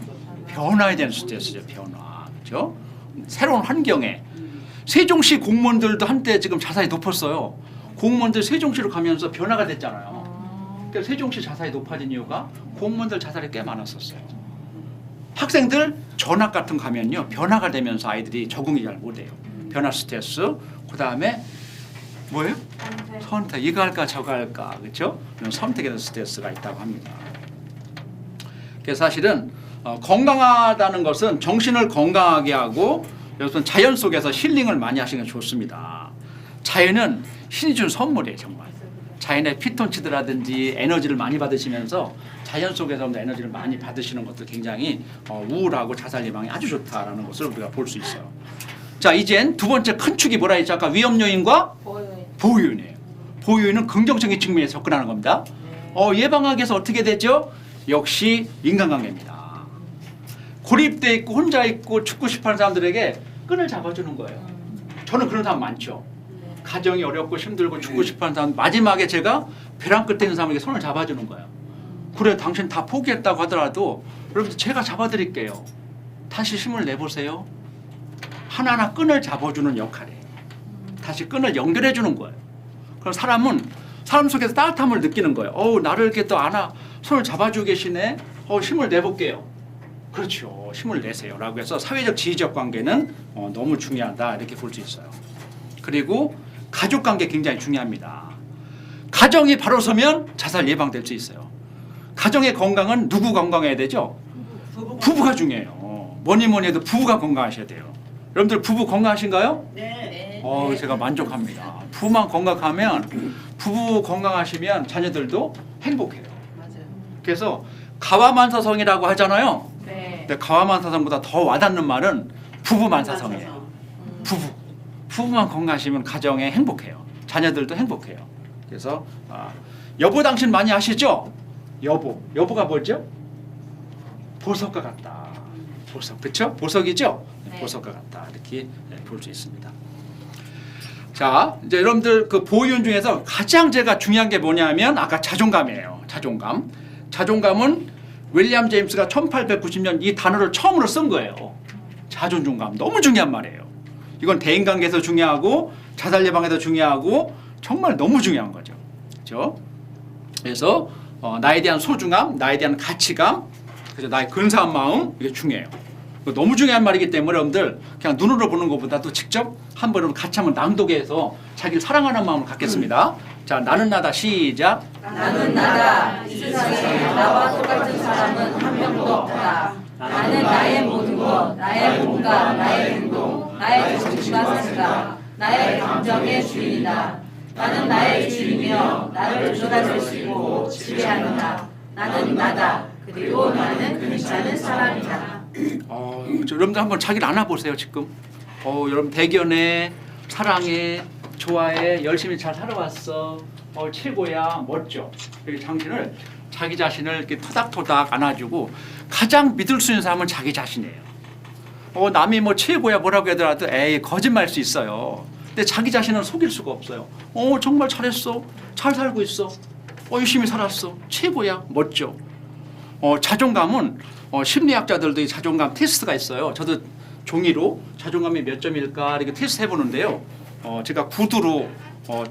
Speaker 2: 변화에 대한 스트레스죠. 변화. 그렇죠? 새로운 환경에. 세종시 공무원들도 한때 지금 자살이 높았어요. 공무원들 세종시로 가면서 변화가 됐잖아요. 그러니까 세종시 자살이 높아진 이유가 공무원들 자살이 꽤 많았었어요. 학생들 전학 같은 거 가면요. 변화가 되면서 아이들이 적응이 잘 못해요. 변화 스트레스. 그 다음에 뭐예요? 선택. 이거 할까 저거 할까. 그렇죠? 이런 선택에 대한 스트레스가 있다고 합니다. 그래서 사실은 건강하다는 것은 정신을 건강하게 하고 여러분 자연 속에서 힐링을 많이 하시는 게 좋습니다. 자연은 신이 준 선물이에요. 정말. 자연의 피톤치드라든지 에너지를 많이 받으시면서 자연 속에서 에너지를 많이 받으시는 것도 굉장히 우울하고 자살 예방에 아주 좋다라는 것을 우리가 볼 수 있어요. 자, 이젠 두 번째 큰 축이 뭐라 했죠? 아까 위험 요인과 보호 요인이에요. 보호 요인은 긍정적인 측면에서 접근하는 겁니다. 예방하기 위해서 어떻게 되죠? 역시 인간관계입니다. 고립돼 있고 혼자 있고 죽고 싶어하는 사람들에게 끈을 잡아주는 거예요. 저는 그런 사람 많죠. 가정이 어렵고 힘들고 죽고 싶어하는 사람 마지막에 제가 벼랑 끝에 있는 사람에게 손을 잡아주는 거예요. 그래 당신 다 포기했다고 하더라도 여러분 제가 잡아드릴게요. 다시 힘을 내보세요. 하나하나 끈을 잡아주는 역할이에요. 다시 끈을 연결해주는 거예요. 그럼 사람은 사람 속에서 따뜻함을 느끼는 거예요. 나를 이렇게 또 안아 손을 잡아주고 계시네. 힘을 내볼게요. 그렇죠. 힘을 내세요. 라고 해서 사회적 지휘적 관계는 너무 중요하다 이렇게 볼 수 있어요. 그리고 가족 관계 굉장히 중요합니다. 가정이 바로 서면 자살 예방될 수 있어요. 가정의 건강은 누구 건강해야 되죠? 부부가 중요해요. 뭐니 해도 부부가 건강하셔야 돼요. 여러분들 부부 건강하신가요?
Speaker 5: 네.
Speaker 2: 제가 만족합니다. 부부만 건강하면 부부 건강하시면 자녀들도 행복해요.
Speaker 5: 맞아요.
Speaker 2: 그래서 가와만사성이라고 하잖아요.
Speaker 4: 네.
Speaker 2: 근데 가와만사성보다 더 와닿는 말은 부부만사성이에요. 부부만 건강하시면 가정에 행복해요. 자녀들도 행복해요. 그래서 여보 당신 많이 아시죠? 여보가 뭐죠? 보석과 같다. 보석, 그렇죠? 보석이죠?
Speaker 4: 네.
Speaker 2: 보석과 같다 이렇게 볼 수 있습니다. 자, 이제 여러분들 그 보호요인 중에서 가장 제가 중요한 게 뭐냐면 아까 자존감이에요. 자존감. 자존감은 윌리엄 제임스가 1890년 이 단어를 처음으로 쓴 거예요. 자존감 너무 중요한 말이에요. 이건 대인관계에서 중요하고 자살 예방에서 중요하고 정말 너무 중요한 거죠. 그렇죠? 그래서 나에 대한 소중함, 나에 대한 가치감, 그래서 나의 근사한 마음 이게 중요해요. 너무 중요한 말이기 때문에 여러분들 그냥 눈으로 보는 것보다도 직접 한번 같이 한번 낭독해서 자기를 사랑하는 마음을 갖겠습니다. 자, 나는 나다 시작.
Speaker 4: 나는 나다. 이 세상에 나와 똑같은 사람은 한 명도 없다. 나는 나의 모든 것, 나의 몸과 나의 행동, 나의 정신과 생각, 나의 감정의 주인이다. 나는 나의 주인이며 나를 조절할 수 있고 지배한다. 나는 나다. 그리고 나는 괜찮은 사람이다.
Speaker 2: 여러분들 한번 자기를 안아보세요. 지금 여러분 대견해, 사랑해, 좋아해, 열심히 잘 살아왔어, 최고야, 멋져. 이렇게 당신을 자기 자신을 이렇게 토닥토닥 안아주고 가장 믿을 수 있는 사람은 자기 자신이에요. 남이 뭐 최고야 뭐라고 하더라도 에이 거짓말일 수 있어요. 근데 자기 자신은 속일 수가 없어요. 정말 잘했어, 잘 살고 있어, 열심히 살았어, 최고야, 멋져. 자존감은 심리학자들도 이 자존감 테스트가 있어요. 저도 종이로 자존감이 몇 점일까 이렇게 테스트 해보는데요. 제가 구두로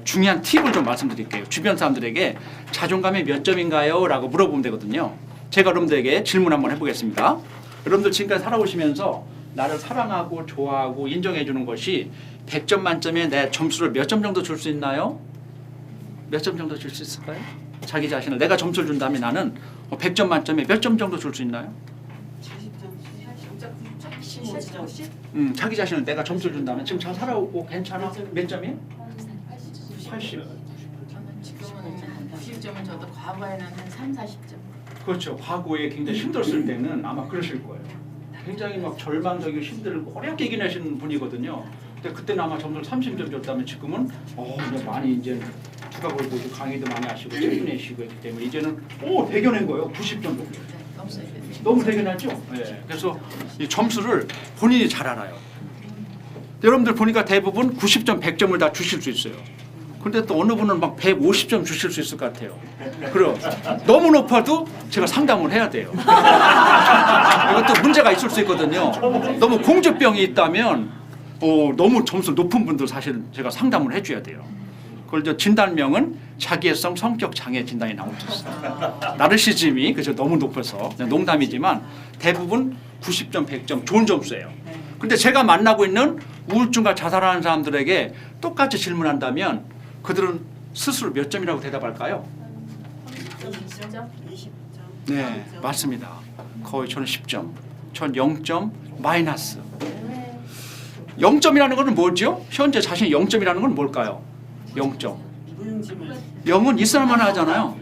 Speaker 2: 중요한 팁을 좀 말씀드릴게요. 주변 사람들에게 자존감이 몇 점인가요? 라고 물어보면 되거든요. 제가 여러분들에게 질문 한번 해보겠습니다. 여러분들 지금까지 살아오시면서 나를 사랑하고 좋아하고 인정해 주는 것이 100점 만점에 내 점수를 몇 점 정도 줄 수 있나요? 몇 점 정도 줄 수 있을까요? 자기 자신을 내가 점수를 준다면 나는 100점 만점에 몇 점 정도 줄 수 있나요?
Speaker 5: 70점.
Speaker 2: 자기 자신을 내가 점수를 준다면 지금 잘 살아오고 괜찮아? 몇 점이에요? 80.
Speaker 4: 저는 지금은 한 90점은 저도 과거에는 한 3, 40점.
Speaker 2: 그렇죠. 과거에 굉장히 힘들었을 때는 아마 그러실 거예요. 굉장히 막 절망적이고 힘들고 어렵게 이겨내시는 분이거든요. 근데 그때는 아마 점수를 30점 줬다면 지금은 이제 많이 이제 두각을 보고 강의도 많이 하시고 책 내시고 했기 때문에 이제는 대견한 거예요. 90점 정도. 너무 대견하죠? 네. 그래서 이 점수를 본인이 잘 알아요. 여러분들 보니까 대부분 90점, 100점을 다 주실 수 있어요. 근데 또 어느 분은 막 150점 주실 수 있을 것 같아요. 그럼 너무 높아도 제가 상담을 해야 돼요. 이것도 문제가 있을 수 있거든요. 너무 공주병이 있다면 너무 점수 높은 분들 사실 제가 상담을 해줘야 돼요. 그걸 저 진단명은 자기애성 성격 장애 진단이 나올 수 있어요. 나르시즘이 그죠 너무 높아서 농담이지만 대부분 90점, 100점 좋은 점수예요. 근데 제가 만나고 있는 우울증과 자살하는 사람들에게 똑같이 질문한다면 그들은 스스로 몇 점이라고 대답할까요?
Speaker 4: 20점?
Speaker 2: 네, 맞습니다. 거의 저는 10점, 전 0점 마이너스. 0점이라는 것은 뭐죠? 현재 자신이 0점이라는 건 뭘까요? 0점. 0은 있어야만 하잖아요.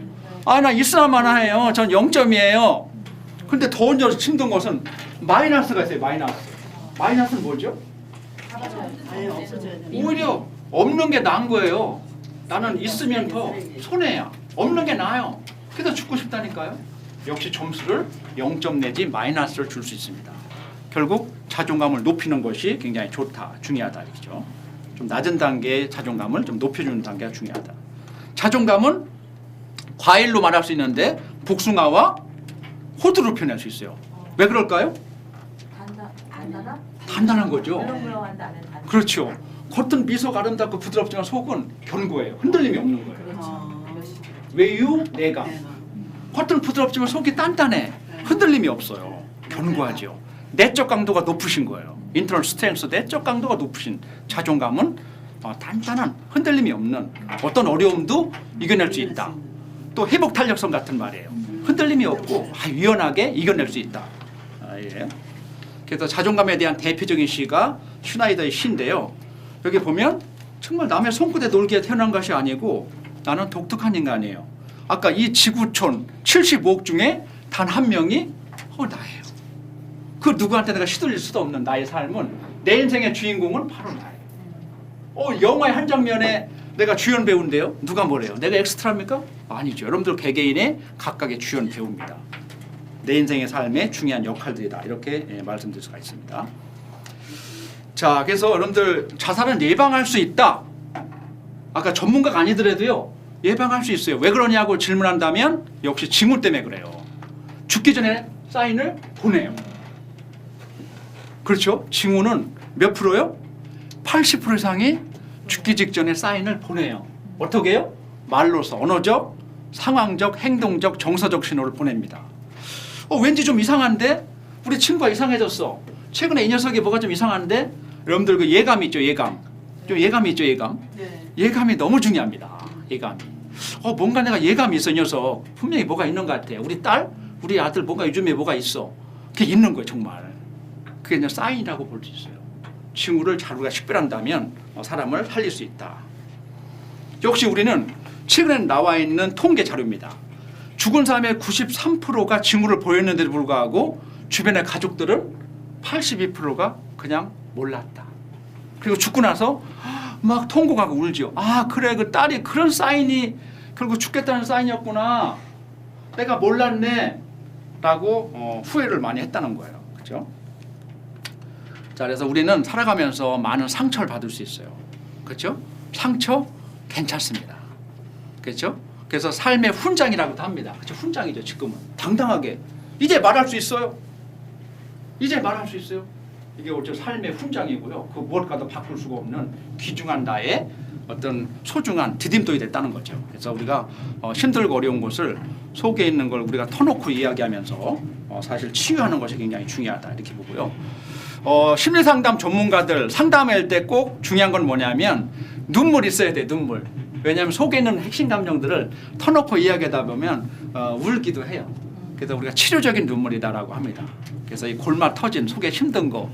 Speaker 2: 나 있어야만 해요. 전 0점이에요. 근데 더 힘든 것은 마이너스가 있어요. 마이너스는 뭐죠? 오히려 없는 게 나은 거예요. 나는 있으면 더 손해야. 없는 게 나아요. 그래서 죽고 싶다니까요. 역시 점수를 0점 내지 마이너스를 줄 수 있습니다. 결국 자존감을 높이는 것이 굉장히 좋다, 중요하다 이죠. 좀 낮은 단계의 자존감을 좀 높여주는 단계가 중요하다. 자존감은 과일로 말할 수 있는데 복숭아와 호두로 표현할 수 있어요. 왜 그럴까요?
Speaker 4: 단단하?
Speaker 2: 단단한 거죠.
Speaker 4: 물렁물렁한다는 단단.
Speaker 2: 그렇죠. 겉은 미소가 아름답고 부드럽지만 속은 견고해요. 흔들림이 없는 거예요. 외유, 내감. 겉은 부드럽지만 속이 단단해. 흔들림이 없어요. 견고하죠. 내적 강도가 높으신 거예요. 인터널 스트렝스, 내적 강도가 높으신 자존감은 단단한 흔들림이 없는 어떤 어려움도 이겨낼 수 있다. 또 회복 탄력성 같은 말이에요. 흔들림이 없고 유연하게 이겨낼 수 있다. 예. 그래서 자존감에 대한 대표적인 시가 슈나이더의 시인데요. 여기 보면 정말 남의 손끝에 놀기에 태어난 것이 아니고 나는 독특한 인간이에요. 아까 이 지구촌 75억 중에 단 한 명이 나예요. 그 누구한테 내가 시들릴 수도 없는 나의 삶은 내 인생의 주인공은 바로 나예요. 영화의 한 장면에 내가 주연 배우인데요. 누가 뭐래요? 내가 엑스트라입니까? 아니죠. 여러분들 개개인의 각각의 주연 배우입니다. 내 인생의 삶의 중요한 역할들이다. 이렇게 말씀드릴 수가 있습니다. 자, 그래서 여러분들 자살은 예방할 수 있다. 아까 전문가가 아니더라도요. 예방할 수 있어요. 왜 그러냐고 질문한다면 역시 징후 때문에 그래요. 죽기 전에 사인을 보내요. 그렇죠? 징후는 몇 프로요? 80% 이상이 죽기 직전에 사인을 보내요. 어떻게 해요? 말로서 언어적, 상황적, 행동적, 정서적 신호를 보냅니다. 왠지 좀 이상한데? 우리 친구가 이상해졌어. 최근에 이 녀석이 뭐가 좀 이상한데? 여러분들 그 예감 있죠? 예감. 좀 예감이 있죠? 예감. 예감이 너무 중요합니다. 예감이. 뭔가 내가 예감이 있어. 이 녀석. 분명히 뭐가 있는 것 같아. 우리 딸? 우리 아들 뭔가 요즘에 뭐가 있어. 그게 있는 거예요. 정말. 그게 이제 사인이라고 볼 수 있어요. 징후를 잘 우리가 식별한다면 사람을 살릴 수 있다. 역시 우리는 최근에 나와 있는 통계 자료입니다. 죽은 사람의 93%가 징후를 보였는데도 불구하고 주변의 가족들은 82%가 그냥 몰랐다. 그리고 죽고 나서 막 통곡하고 울죠. 그래 그 딸이 그런 사인이 결국 죽겠다는 사인이었구나. 내가 몰랐네. 라고 후회를 많이 했다는 거예요. 그렇죠? 자, 그래서 우리는 살아가면서 많은 상처를 받을 수 있어요. 그렇죠? 상처 괜찮습니다. 그렇죠? 그래서 삶의 훈장이라고도 합니다. 그렇죠? 훈장이죠. 지금은 당당하게 이제 말할 수 있어요. 이제 말할 수 있어요. 이게 어째 삶의 훈장이고요. 그 무엇과도 바꿀 수가 없는 귀중한 나의 어떤 소중한 디딤돌이 됐다는 거죠. 그래서 우리가 힘들고 어려운 것을 속에 있는 걸 우리가 터놓고 이야기하면서 사실 치유하는 것이 굉장히 중요하다 이렇게 보고요. 심리상담 전문가들 상담할 때 꼭 중요한 건 뭐냐면 눈물이 있어야 돼. 눈물. 왜냐하면 속에 있는 핵심 감정들을 터놓고 이야기하다 보면 울기도 해요. 그래서 우리가 치료적인 눈물이다라고 합니다. 그래서 이 골마 터진 속에 힘든 거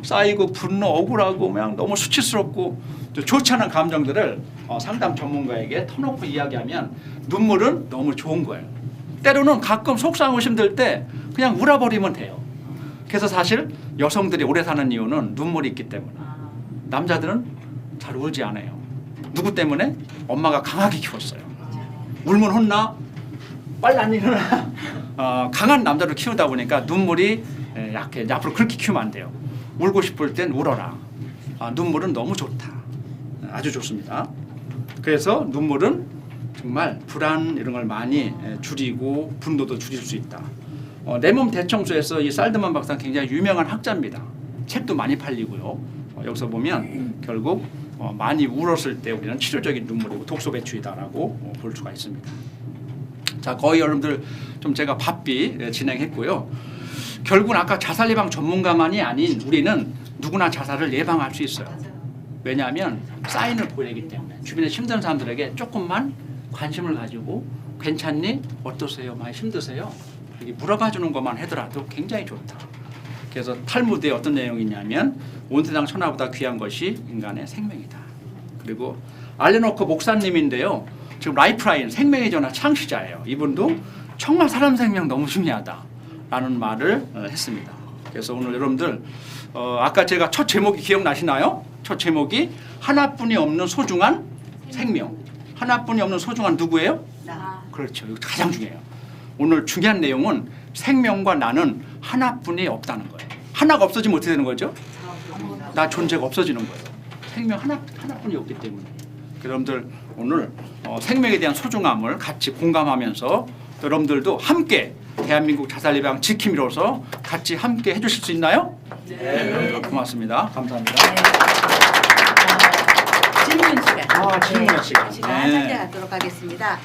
Speaker 2: 쌓이고 분노 억울하고 그냥 너무 수치스럽고 좋지 않은 감정들을 상담 전문가에게 터놓고 이야기하면 눈물은 너무 좋은 거예요. 때로는 가끔 속상하고 힘들 때 그냥 울어버리면 돼요. 그래서 사실 여성들이 오래 사는 이유는 눈물이 있기 때문에 남자들은 잘 울지 않아요. 누구 때문에? 엄마가 강하게 키웠어요. 울면 혼나? 빨리 안 일어나. 강한 남자를 키우다 보니까 눈물이 약해. 앞으로 그렇게 키우면 안 돼요. 울고 싶을 땐 울어라. 눈물은 너무 좋다. 아주 좋습니다. 그래서 눈물은 정말 불안 이런 걸 많이 줄이고 분노도 줄일 수 있다. 내 몸 대청소에서 이 살드만 박사는 굉장히 유명한 학자입니다. 책도 많이 팔리고요. 여기서 보면 결국 많이 울었을 때 우리는 치료적인 눈물이고 독소 배출이다라고 볼 수가 있습니다. 자, 거의 여러분들 좀 제가 바삐 진행했고요. 결국은 아까 자살 예방 전문가만이 아닌 우리는 누구나 자살을 예방할 수 있어요. 왜냐하면 사인을 보이기 때문에 주변에 힘든 사람들에게 조금만 관심을 가지고 괜찮니? 어떠세요? 많이 힘드세요? 이렇게 물어봐 주는 것만 하더라도 굉장히 좋다. 그래서 탈무드에 어떤 내용이 있냐면 온 세상 천하보다 귀한 것이 인간의 생명이다. 그리고 알레노코 목사님인데요. 지금 라이프라인 생명의 전화 창시자예요. 이분도 정말 사람 생명 너무 중요하다라는 말을 했습니다. 그래서 오늘 여러분들 아까 제가 첫 제목이 기억나시나요? 첫 제목이 하나뿐이 없는 소중한 생명. 하나뿐이 없는 소중한 누구예요?
Speaker 1: 나.
Speaker 2: 그렇죠. 이거 가장 중요해요. 오늘 중요한 내용은 생명과 나는 하나뿐이 없다는 거예요. 하나가 없어지면 어떻게 되는 거죠? 나 존재가 없어지는 거예요. 생명 하나뿐이 없기 때문에. 여러분들 오늘 생명에 대한 소중함을 같이 공감하면서 여러분들도 함께 대한민국 자살 예방 지킴이로서 같이 함께 해주실 수 있나요? 네. 고맙습니다. 감사합니다.
Speaker 1: 질문 시간.
Speaker 2: 질문 시간.
Speaker 1: 시간 함께 갖도록 하겠습니다.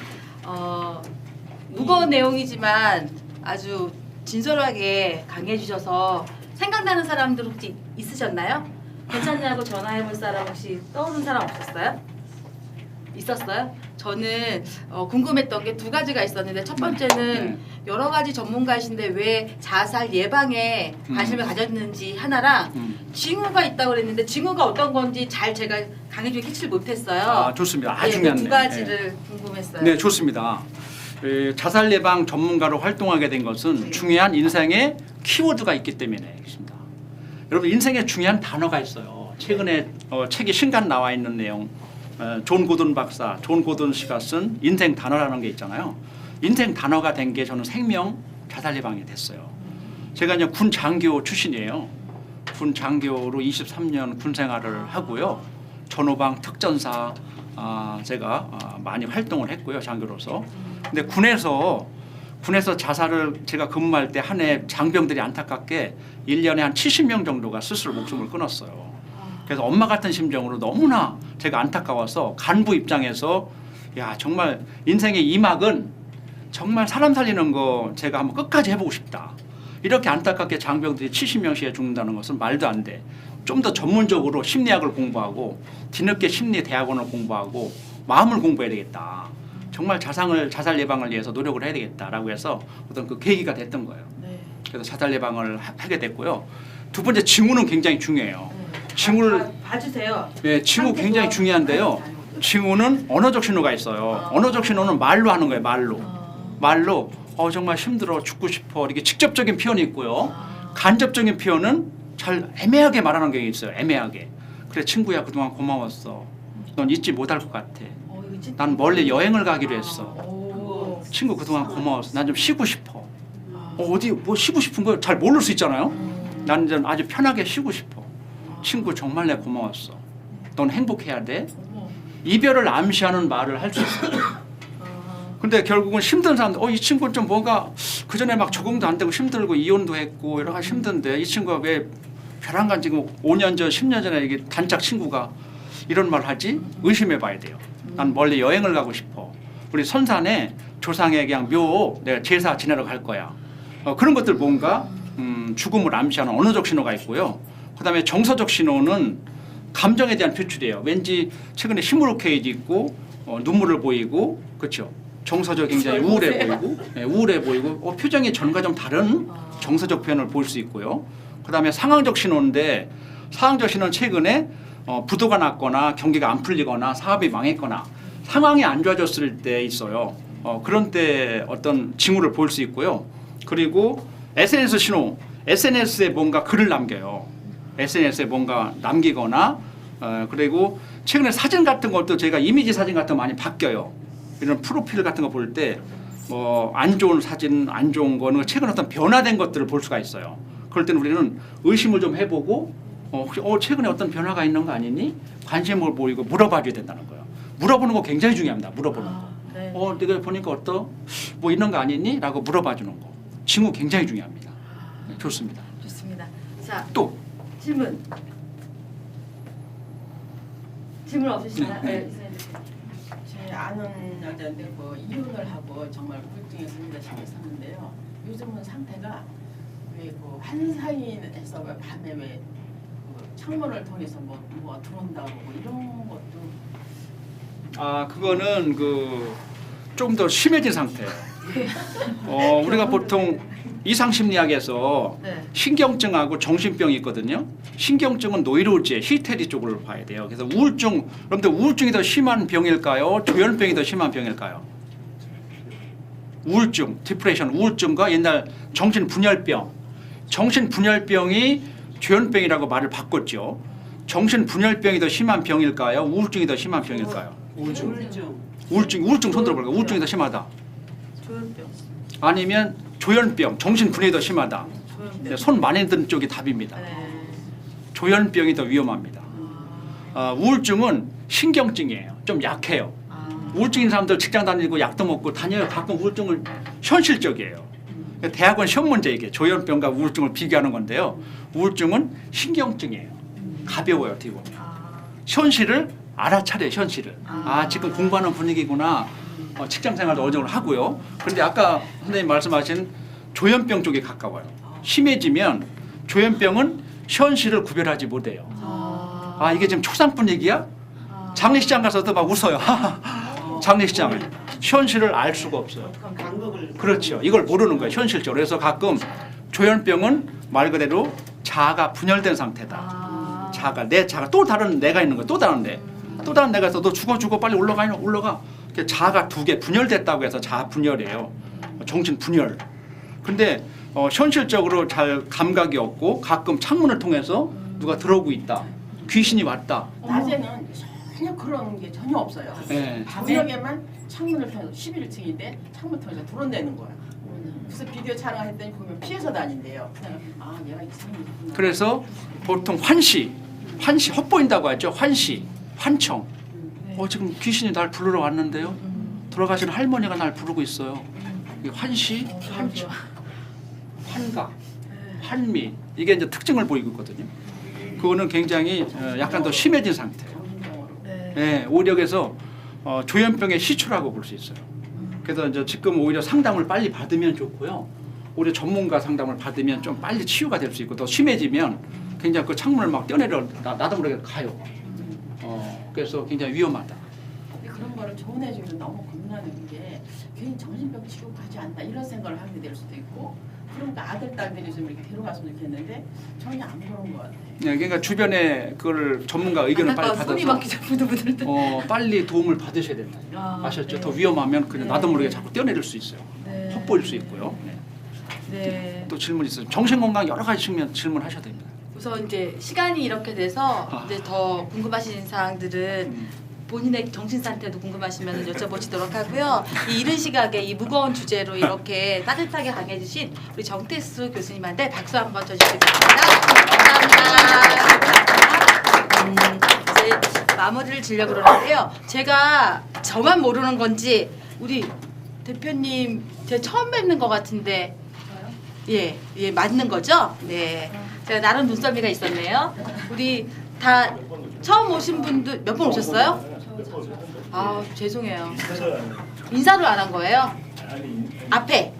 Speaker 1: 무거운 내용이지만 아주 진솔하게 강의해 주셔서 생각나는 사람들 혹시 있으셨나요? 괜찮냐고 전화해 볼 사람 혹시 떠오른 사람 없었어요? 있었어요? 저는 궁금했던 게 두 가지가 있었는데 첫 번째는 여러 가지 전문가이신데 왜 자살 예방에 관심을 가졌는지 하나랑 징후가 있다고 그랬는데 징후가 어떤 건지 잘 제가 강의 중에 캐치를 못했어요.
Speaker 2: 좋습니다. 아주
Speaker 1: 네,
Speaker 2: 중요한
Speaker 1: 두 가지를 궁금했어요.
Speaker 2: 네, 좋습니다. 자살 예방 전문가로 활동하게 된 것은 중요한 인생의 키워드가 있기 때문에 있습니다. 여러분 인생에 중요한 단어가 있어요. 최근에 책이 신간 나와 있는 내용 존 고든 박사, 존 고든 씨가 쓴 인생 단어라는 게 있잖아요. 인생 단어가 된 게 저는 생명 자살 예방이 됐어요. 제가 이제 군 장교 출신이에요. 군 장교로 23년 군 생활을 하고요. 전후방 특전사 제가 많이 활동을 했고요. 장교로서. 근데 군에서 자살을 제가 근무할 때 한 해 장병들이 안타깝게 1년에 한 70명 정도가 스스로 목숨을 끊었어요. 그래서 엄마 같은 심정으로 너무나 제가 안타까워서 간부 입장에서 야 정말 인생의 이막은 정말 사람 살리는 거 제가 한번 끝까지 해보고 싶다. 이렇게 안타깝게 장병들이 70명씩에 죽는다는 것은 말도 안 돼. 좀 더 전문적으로 심리학을 공부하고 뒤늦게 심리대학원을 공부하고 마음을 공부해야 되겠다. 정말 자살 예방을 위해서 노력을 해야 되겠다라고 해서 어떤 그 계기가 됐던 거예요. 그래서 자살 예방을 하게 됐고요. 두 번째 징후는 굉장히 중요해요. 징후를
Speaker 1: 봐주세요.
Speaker 2: 네, 징후 굉장히 중요한데요. 징후는 언어적 신호가 있어요. 언어적 신호는 말로 하는 거예요. 말로 정말 힘들어 죽고 싶어 이렇게 직접적인 표현이 있고요. 간접적인 표현은 잘 애매하게 말하는 게 있어요. 애매하게. 그래 친구야 그동안 고마웠어. 넌 잊지 못할 것 같아. 난 멀리 여행을 가기로 했어. 친구 그동안 고마웠어. 난 좀 쉬고 싶어. 어디 뭐 쉬고 싶은 거 잘 모를 수 있잖아요. 나는 좀 아주 편하게 쉬고 싶어. 친구 정말 내 고마웠어. 넌 행복해야 돼. 이별을 암시하는 말을 할 수 있어요. 근데 결국은 힘든 사람들 이 친구는 좀 뭔가 그전에 막 적응도 안 되고 힘들고 이혼도 했고 여러 가지 힘든데 이 친구가 왜 벼랑 간 지금 5년 전 10년 전에 이게 단짝 친구가 이런 말 하지? 의심해 봐야 돼요. 난 멀리 여행을 가고 싶어. 우리 선산에 조상의 그냥 묘 내가 제사 지내러 갈 거야. 그런 것들 뭔가 죽음을 암시하는 언어적 신호가 있고요. 그다음에 정서적 신호는 감정에 대한 표출이에요. 왠지 최근에 히무로케이지 있고 눈물을 보이고 그렇죠. 정서적 굉장히 우울해 보이고 표정이 전과 좀 다른 정서적 표현을 볼 수 있고요. 그다음에 상황적 신호인데 상황적 신호는 최근에 부도가 났거나 경기가 안 풀리거나 사업이 망했거나 상황이 안 좋아졌을 때 있어요. 그런 때 어떤 징후를 볼 수 있고요. 그리고 SNS 신호, SNS에 뭔가 글을 남겨요. SNS에 뭔가 남기거나 그리고 최근에 사진 같은 것도 저희가 이미지 사진 같은 거 많이 바뀌어요. 이런 프로필 같은 거 볼 때 뭐 안 좋은 사진, 안 좋은 거는 최근 어떤 변화된 것들을 볼 수가 있어요. 그럴 때는 우리는 의심을 좀 해보고 혹시 최근에 어떤 변화가 있는 거 아니니? 관심을 보이고 물어봐줘야 된다는 거예요. 물어보는 거 굉장히 중요합니다. 물어보는 거.
Speaker 1: 네.
Speaker 2: 내가 보니까 뭐 있는 거 아니니? 라고 물어봐주는 거. 친구 굉장히 중요합니다. 네, 좋습니다.
Speaker 1: 좋습니다. 자,
Speaker 2: 또
Speaker 1: 질문 없으시나요?
Speaker 2: 네.
Speaker 1: 네.
Speaker 5: 제 아는 여자인데 뭐 이혼을 하고 정말 우울증에 걸리다 싶었었는데요. 요즘은 상태가 왜 그 한사인에서 왜 밤에 왜 그 창문을 통해서 뭐 들어온다고 뭐 이런 것도
Speaker 2: 그거는 좀 더 심해진 상태예요. 우리가 보통 이상심리학에서
Speaker 1: 네.
Speaker 2: 신경증하고 정신병이 있거든요. 신경증은 노이로제, 히스테리 쪽을 봐야 돼요. 그래서 여러분들 우울증이 더 심한 병일까요? 조현병이 더 심한 병일까요? 우울증, 디프레션, 우울증과 옛날 정신분열병. 정신분열병이 조현병이라고 말을 바꿨죠. 정신분열병이 더 심한 병일까요? 우울증이 더 심한 병일까요? 우울증 손 들어볼까요? 우울증이 더 심하다.
Speaker 1: 조현병.
Speaker 2: 아니면 조현병, 정신분열이 더 심하다.
Speaker 1: 조현병.
Speaker 2: 손 많이 든 쪽이 답입니다.
Speaker 1: 네.
Speaker 2: 조현병이 더 위험합니다. 우울증은 신경증이에요. 좀 약해요. 우울증인 사람들 직장 다니고 약도 먹고 다녀요. 가끔 우울증을 현실적이에요. 대학원 시험 문제 이게 조현병과 우울증을 비교하는 건데요. 우울증은 신경증이에요. 가벼워요. 어떻게 보면. 현실을 알아차려요. 현실을. 지금 공부하는 분위기구나. 직장 생활도 어느 정도 하고요. 그런데 아까 선생님 말씀하신 조현병 쪽에 가까워요. 심해지면 조현병은 현실을 구별하지 못해요. 이게 지금 초상 분위기야? 장례식장 가서도 막 웃어요. 장례식장을. 현실을 알 수가 없어요. 그렇죠. 이걸 모르는 거예요. 현실적으로. 그래서 가끔 조현병은 말 그대로 자아가 분열된 상태다. 내 자아가 또 다른 내가 있는 거야. 또 다른 내. 또 다른 내가 있어. 너 죽어 빨리 올라가. 자아가 두 개 분열됐다고 해서 자아 분열이에요. 정신 분열. 근데 현실적으로 잘 감각이 없고 가끔 창문을 통해서 누가 들어오고 있다. 귀신이 왔다.
Speaker 5: 낮에는 전혀 그런 게 전혀 없어요.
Speaker 2: 네.
Speaker 5: 저녁에만 창문을 통해서 11층인데 창문 통해서 들어온다는 거야. 그래서 비디오 촬영했더니 보면 피해서 다닌대요. 그냥 얘가 이상이구나.
Speaker 2: 그래서 보통 환시 헛보인다고 하죠. 환청. 지금 귀신이 날 부르러 왔는데요. 돌아가신 할머니가 날 부르고 있어요. 이게 환시, 환청, 환각, 환미 이게 이제 특징을 보이고 있거든요. 그거는 굉장히 약간 더 심해진 상태예요. 네, 오히려 그래서 조현병의 시초라고 볼 수 있어요. 그래서 이제 지금 오히려 상담을 빨리 받으면 좋고요. 오히려 전문가 상담을 받으면 좀 빨리 치유가 될 수 있고 더 심해지면 굉장히 그 창문을 막 뛰어내려 나도 모르게 가요. 그래서 굉장히 위험하다.
Speaker 5: 근데 그런 거를 조언해주면 너무 겁나는 게 괜히 정신병 치료 가지 않나 이런 생각을 하게 될 수도 있고 그러니까 아들 딸들이 좀 이렇게 데려갔으면 좋겠는데 전혀 안 그런 것 같아요.
Speaker 2: 네, 그러니까 주변에 그걸 전문가 의견을 빨리
Speaker 1: 손이
Speaker 2: 받아서
Speaker 1: 막 부들부들 때.
Speaker 2: 빨리 도움을 받으셔야 된다. 아셨죠?
Speaker 1: 네.
Speaker 2: 더 위험하면 그냥 나도 모르게 자꾸 뛰어내릴 수 있어요.
Speaker 1: 네.
Speaker 2: 헛보일 수 있고요. 네.
Speaker 1: 네.
Speaker 2: 또 질문 있어요. 정신건강 여러 가지 측면 질문하셔야 됩니다.
Speaker 1: 우선 이제 시간이 이렇게 돼서 이제 더 궁금하신 사항들은 본인의 정신 상태도 궁금하시면 여쭤보시도록 하고요. 이 이른 시각에 이 무거운 주제로 이렇게 따뜻하게 강해주신 우리 정태수 교수님한테 박수 한번 쳐주시겠습니다. 감사합니다. 이제 마무리를 지려고 그러는데요. 제가 저만 모르는 건지 우리 대표님 제가 처음 뵙는 것 같은데 예 맞는 거죠? 네. 제가 나름 눈썰미가 있었네요. 우리 다 처음 오신 분들 몇 번 오셨어요? 죄송해요. 인사를 안 한 거예요? 앞에